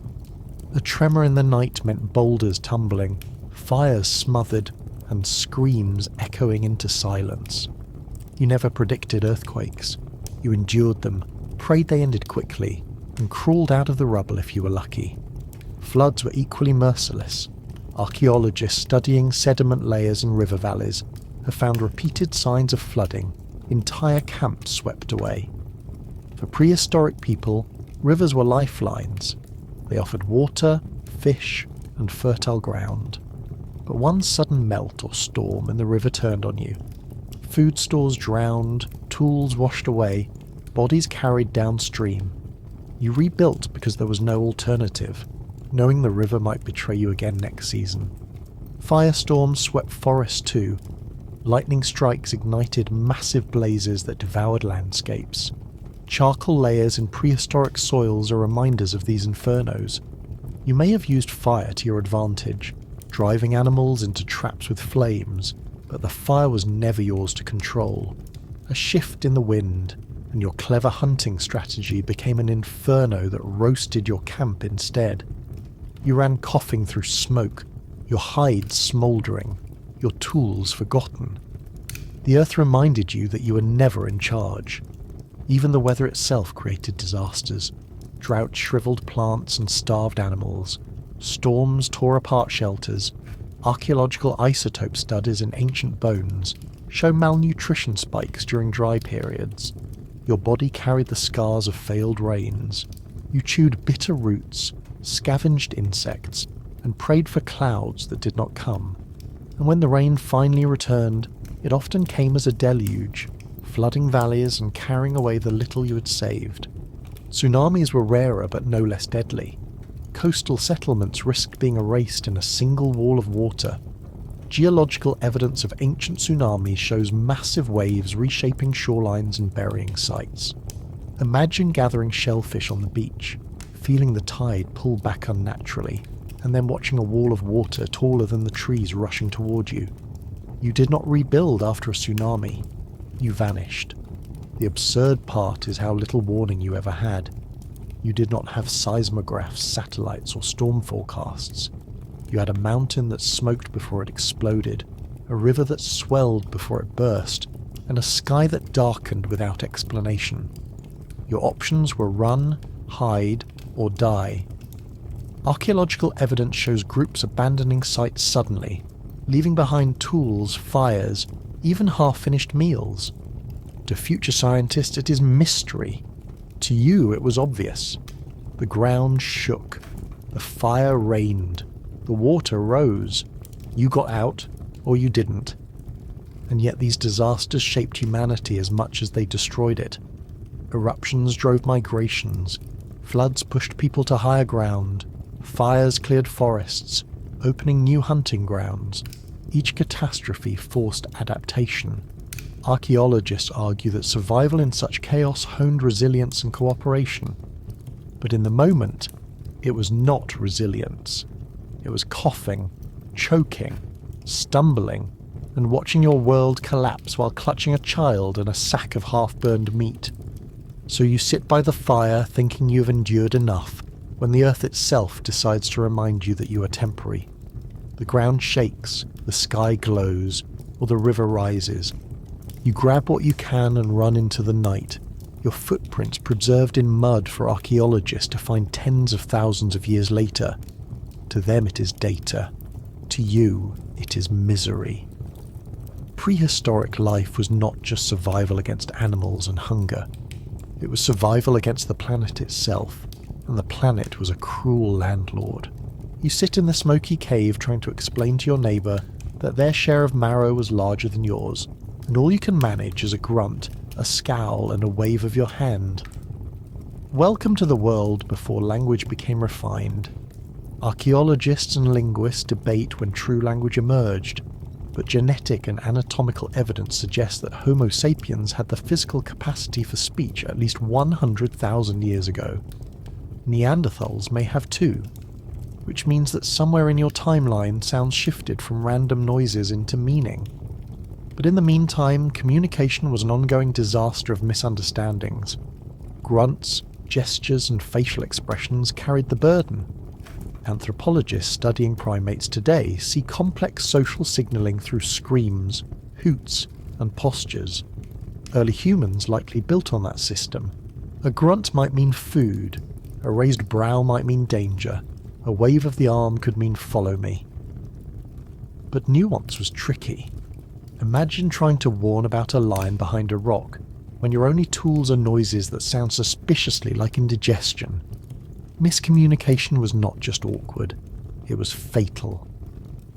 [SPEAKER 1] A tremor in the night meant boulders tumbling, fires smothered, and screams echoing into silence. You never predicted earthquakes. You endured them, prayed they ended quickly, and crawled out of the rubble if you were lucky. Floods were equally merciless. Archaeologists studying sediment layers in river valleys have found repeated signs of flooding, entire camps swept away. For prehistoric people, rivers were lifelines. They offered water, fish, and fertile ground. But one sudden melt or storm and the river turned on you. Food stores drowned, tools washed away, bodies carried downstream. You rebuilt because there was no alternative, knowing the river might betray you again next season. Firestorms swept forests too. Lightning strikes ignited massive blazes that devoured landscapes. Charcoal layers in prehistoric soils are reminders of these infernos. You may have used fire to your advantage, driving animals into traps with flames, but the fire was never yours to control. A shift in the wind, and your clever hunting strategy became an inferno that roasted your camp instead. You ran coughing through smoke, your hide smouldering, your tools forgotten. The earth reminded you that you were never in charge. Even the weather itself created disasters. Drought shriveled plants and starved animals. Storms tore apart shelters. Archaeological isotope studies in ancient bones show malnutrition spikes during dry periods. Your body carried the scars of failed rains. You chewed bitter roots, scavenged insects, and prayed for clouds that did not come. And when the rain finally returned, it often came as a deluge, flooding valleys and carrying away the little you had saved. Tsunamis were rarer but no less deadly. Coastal settlements risked being erased in a single wall of water. Geological evidence of ancient tsunamis shows massive waves reshaping shorelines and burying sites. Imagine gathering shellfish on the beach, feeling the tide pull back unnaturally, and then watching a wall of water taller than the trees rushing toward you. You did not rebuild after a tsunami. You vanished. The absurd part is how little warning you ever had. You did not have seismographs, satellites, or storm forecasts. You had a mountain that smoked before it exploded, a river that swelled before it burst, and a sky that darkened without explanation. Your options were run, hide, or die. Archaeological evidence shows groups abandoning sites suddenly, leaving behind tools, fires, even half-finished meals. To future scientists, it is mystery. To you, it was obvious. The ground shook. The fire rained. The water rose. You got out, or you didn't. And yet these disasters shaped humanity as much as they destroyed it. Eruptions drove migrations. Floods pushed people to higher ground. Fires cleared forests, opening new hunting grounds. Each catastrophe forced adaptation. Archaeologists argue that survival in such chaos honed resilience and cooperation. But in the moment, it was not resilience. It was coughing, choking, stumbling, and watching your world collapse while clutching a child and a sack of half-burned meat. So you sit by the fire thinking you've endured enough, when the earth itself decides to remind you that you are temporary. The ground shakes, the sky glows, or the river rises. You grab what you can and run into the night, your footprints preserved in mud for archaeologists to find tens of thousands of years later. To them it is data. To you, it is misery. Prehistoric life was not just survival against animals and hunger. It was survival against the planet itself, and the planet was a cruel landlord. You sit in the smoky cave trying to explain to your neighbour that their share of marrow was larger than yours, and all you can manage is a grunt, a scowl, and a wave of your hand. Welcome to the world before language became refined. Archaeologists and linguists debate when true language emerged, but genetic and anatomical evidence suggests that Homo sapiens had the physical capacity for speech at least 100,000 years ago. Neanderthals may have too, which means that somewhere in your timeline sounds shifted from random noises into meaning. But in the meantime, communication was an ongoing disaster of misunderstandings. Grunts, gestures, and facial expressions carried the burden. Anthropologists studying primates today see complex social signalling through screams, hoots, and postures. Early humans likely built on that system. A grunt might mean food, a raised brow might mean danger, a wave of the arm could mean follow me. But nuance was tricky. Imagine trying to warn about a lion behind a rock, when your only tools are noises that sound suspiciously like indigestion. Miscommunication was not just awkward, it was fatal.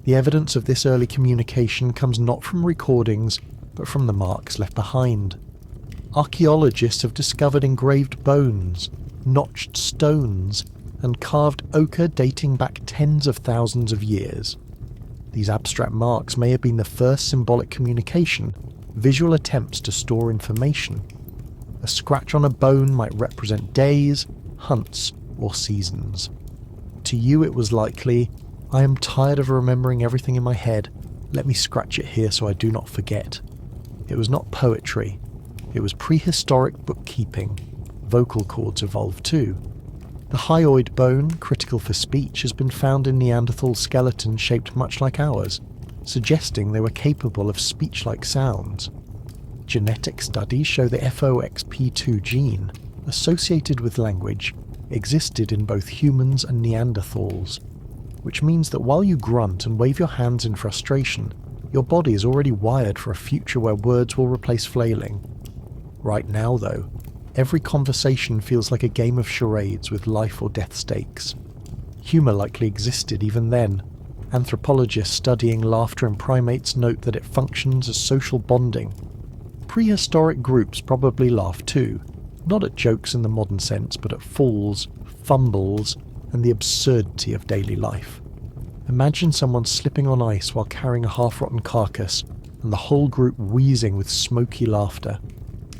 [SPEAKER 1] The evidence of this early communication comes not from recordings, but from the marks left behind. Archaeologists have discovered engraved bones, notched stones, and carved ochre dating back tens of thousands of years. These abstract marks may have been the first symbolic communication, visual attempts to store information. A scratch on a bone might represent days, hunts, or seasons. To you it was likely, "I am tired of remembering everything in my head. Let me scratch it here so I do not forget." It was not poetry. It was prehistoric bookkeeping. Vocal cords evolved too. The hyoid bone, critical for speech, has been found in Neanderthal skeletons shaped much like ours, suggesting they were capable of speech-like sounds. Genetic studies show the FOXP2 gene, associated with language, existed in both humans and Neanderthals, which means that while you grunt and wave your hands in frustration, your body is already wired for a future where words will replace flailing. Right now, though, every conversation feels like a game of charades with life or death stakes. Humour likely existed even then. Anthropologists studying laughter in primates note that it functions as social bonding. Prehistoric groups probably laughed too, not at jokes in the modern sense, but at falls, fumbles, and the absurdity of daily life. Imagine someone slipping on ice while carrying a half-rotten carcass, and the whole group wheezing with smoky laughter.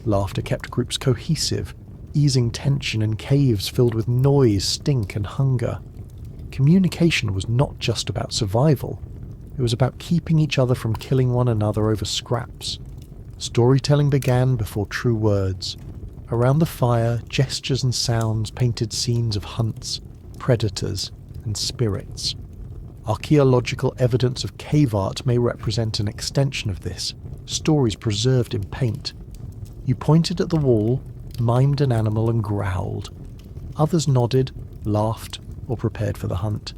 [SPEAKER 1] Laughter kept groups cohesive, easing tension in caves filled with noise, stink, and hunger. Communication was not just about survival. It was about keeping each other from killing one another over scraps. Storytelling began before true words. Around the fire, gestures and sounds painted scenes of hunts, predators, and spirits. Archaeological evidence of cave art may represent an extension of this, stories preserved in paint. You pointed at the wall, mimed an animal and growled. Others nodded, laughed, or prepared for the hunt.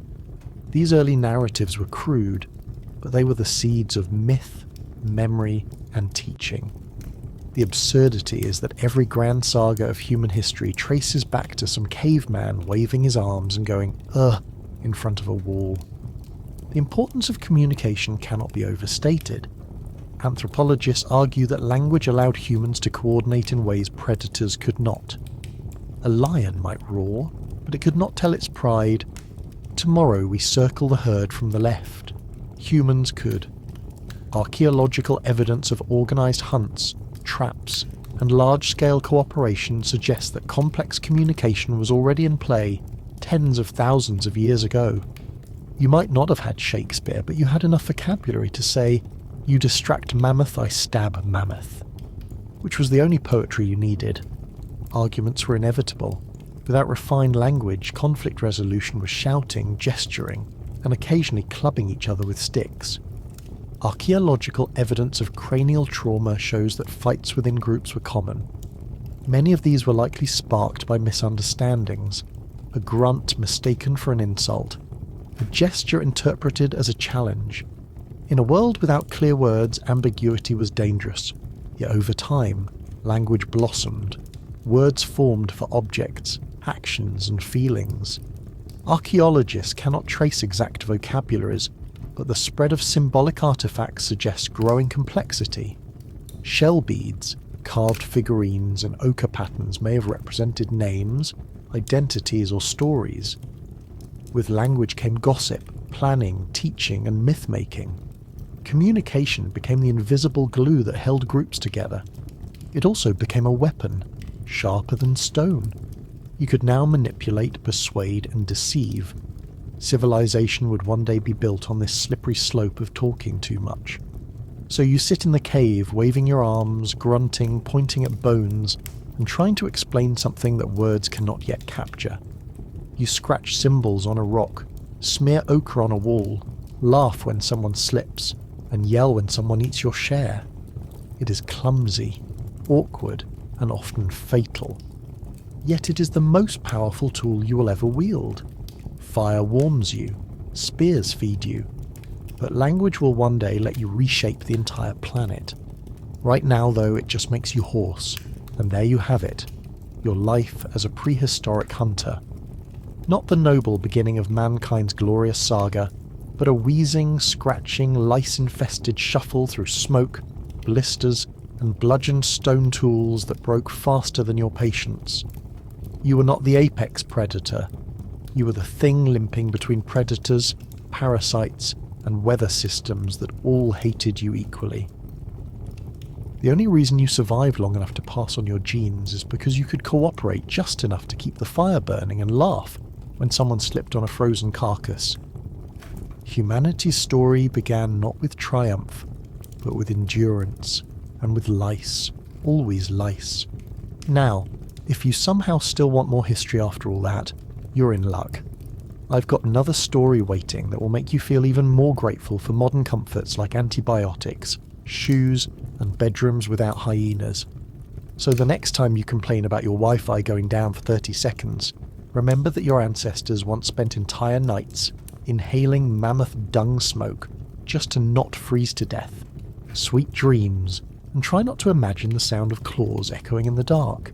[SPEAKER 1] These early narratives were crude, but they were the seeds of myth, memory, and teaching. The absurdity is that every grand saga of human history traces back to some caveman waving his arms and going, "Ugh," in front of a wall. The importance of communication cannot be overstated. Anthropologists argue that language allowed humans to coordinate in ways predators could not. A lion might roar, but it could not tell its pride, "Tomorrow we circle the herd from the left." Humans could. Archaeological evidence of organised hunts, traps, and large-scale cooperation suggests that complex communication was already in play tens of thousands of years ago. You might not have had Shakespeare, but you had enough vocabulary to say, "You distract mammoth, I stab mammoth," which was the only poetry you needed. Arguments were inevitable. Without refined language, conflict resolution was shouting, gesturing, and occasionally clubbing each other with sticks. Archaeological evidence of cranial trauma shows that fights within groups were common. Many of these were likely sparked by misunderstandings, a grunt mistaken for an insult, a gesture interpreted as a challenge. In a world without clear words, ambiguity was dangerous, yet over time, language blossomed. Words formed for objects, actions, and feelings. Archaeologists cannot trace exact vocabularies, but the spread of symbolic artifacts suggests growing complexity. Shell beads, carved figurines, and ochre patterns may have represented names, identities, or stories. With language came gossip, planning, teaching, and myth-making. Communication became the invisible glue that held groups together. It also became a weapon, sharper than stone. You could now manipulate, persuade, and deceive. Civilization would one day be built on this slippery slope of talking too much. So you sit in the cave, waving your arms, grunting, pointing at bones, and trying to explain something that words cannot yet capture. You scratch symbols on a rock, smear ochre on a wall, laugh when someone slips, and yell when someone eats your share. It is clumsy, awkward, and often fatal. Yet it is the most powerful tool you will ever wield. Fire warms you, spears feed you, but language will one day let you reshape the entire planet. Right now, though, it just makes you hoarse, and there you have it, your life as a prehistoric hunter. Not the noble beginning of mankind's glorious saga, but a wheezing, scratching, lice-infested shuffle through smoke, blisters, and bludgeoned stone tools that broke faster than your patience. You were not the apex predator. You were the thing limping between predators, parasites, and weather systems that all hated you equally. The only reason you survived long enough to pass on your genes is because you could cooperate just enough to keep the fire burning and laugh when someone slipped on a frozen carcass. Humanity's story began not with triumph, but with endurance, and with lice, always lice. Now, if you somehow still want more history after all that, you're in luck. I've got another story waiting that will make you feel even more grateful for modern comforts like antibiotics, shoes, and bedrooms without hyenas. So the next time you complain about your Wi-Fi going down for 30 seconds, remember that your ancestors once spent entire nights inhaling mammoth-dung smoke just to not freeze to death. Sweet dreams, and try not to imagine the sound of claws echoing in the dark.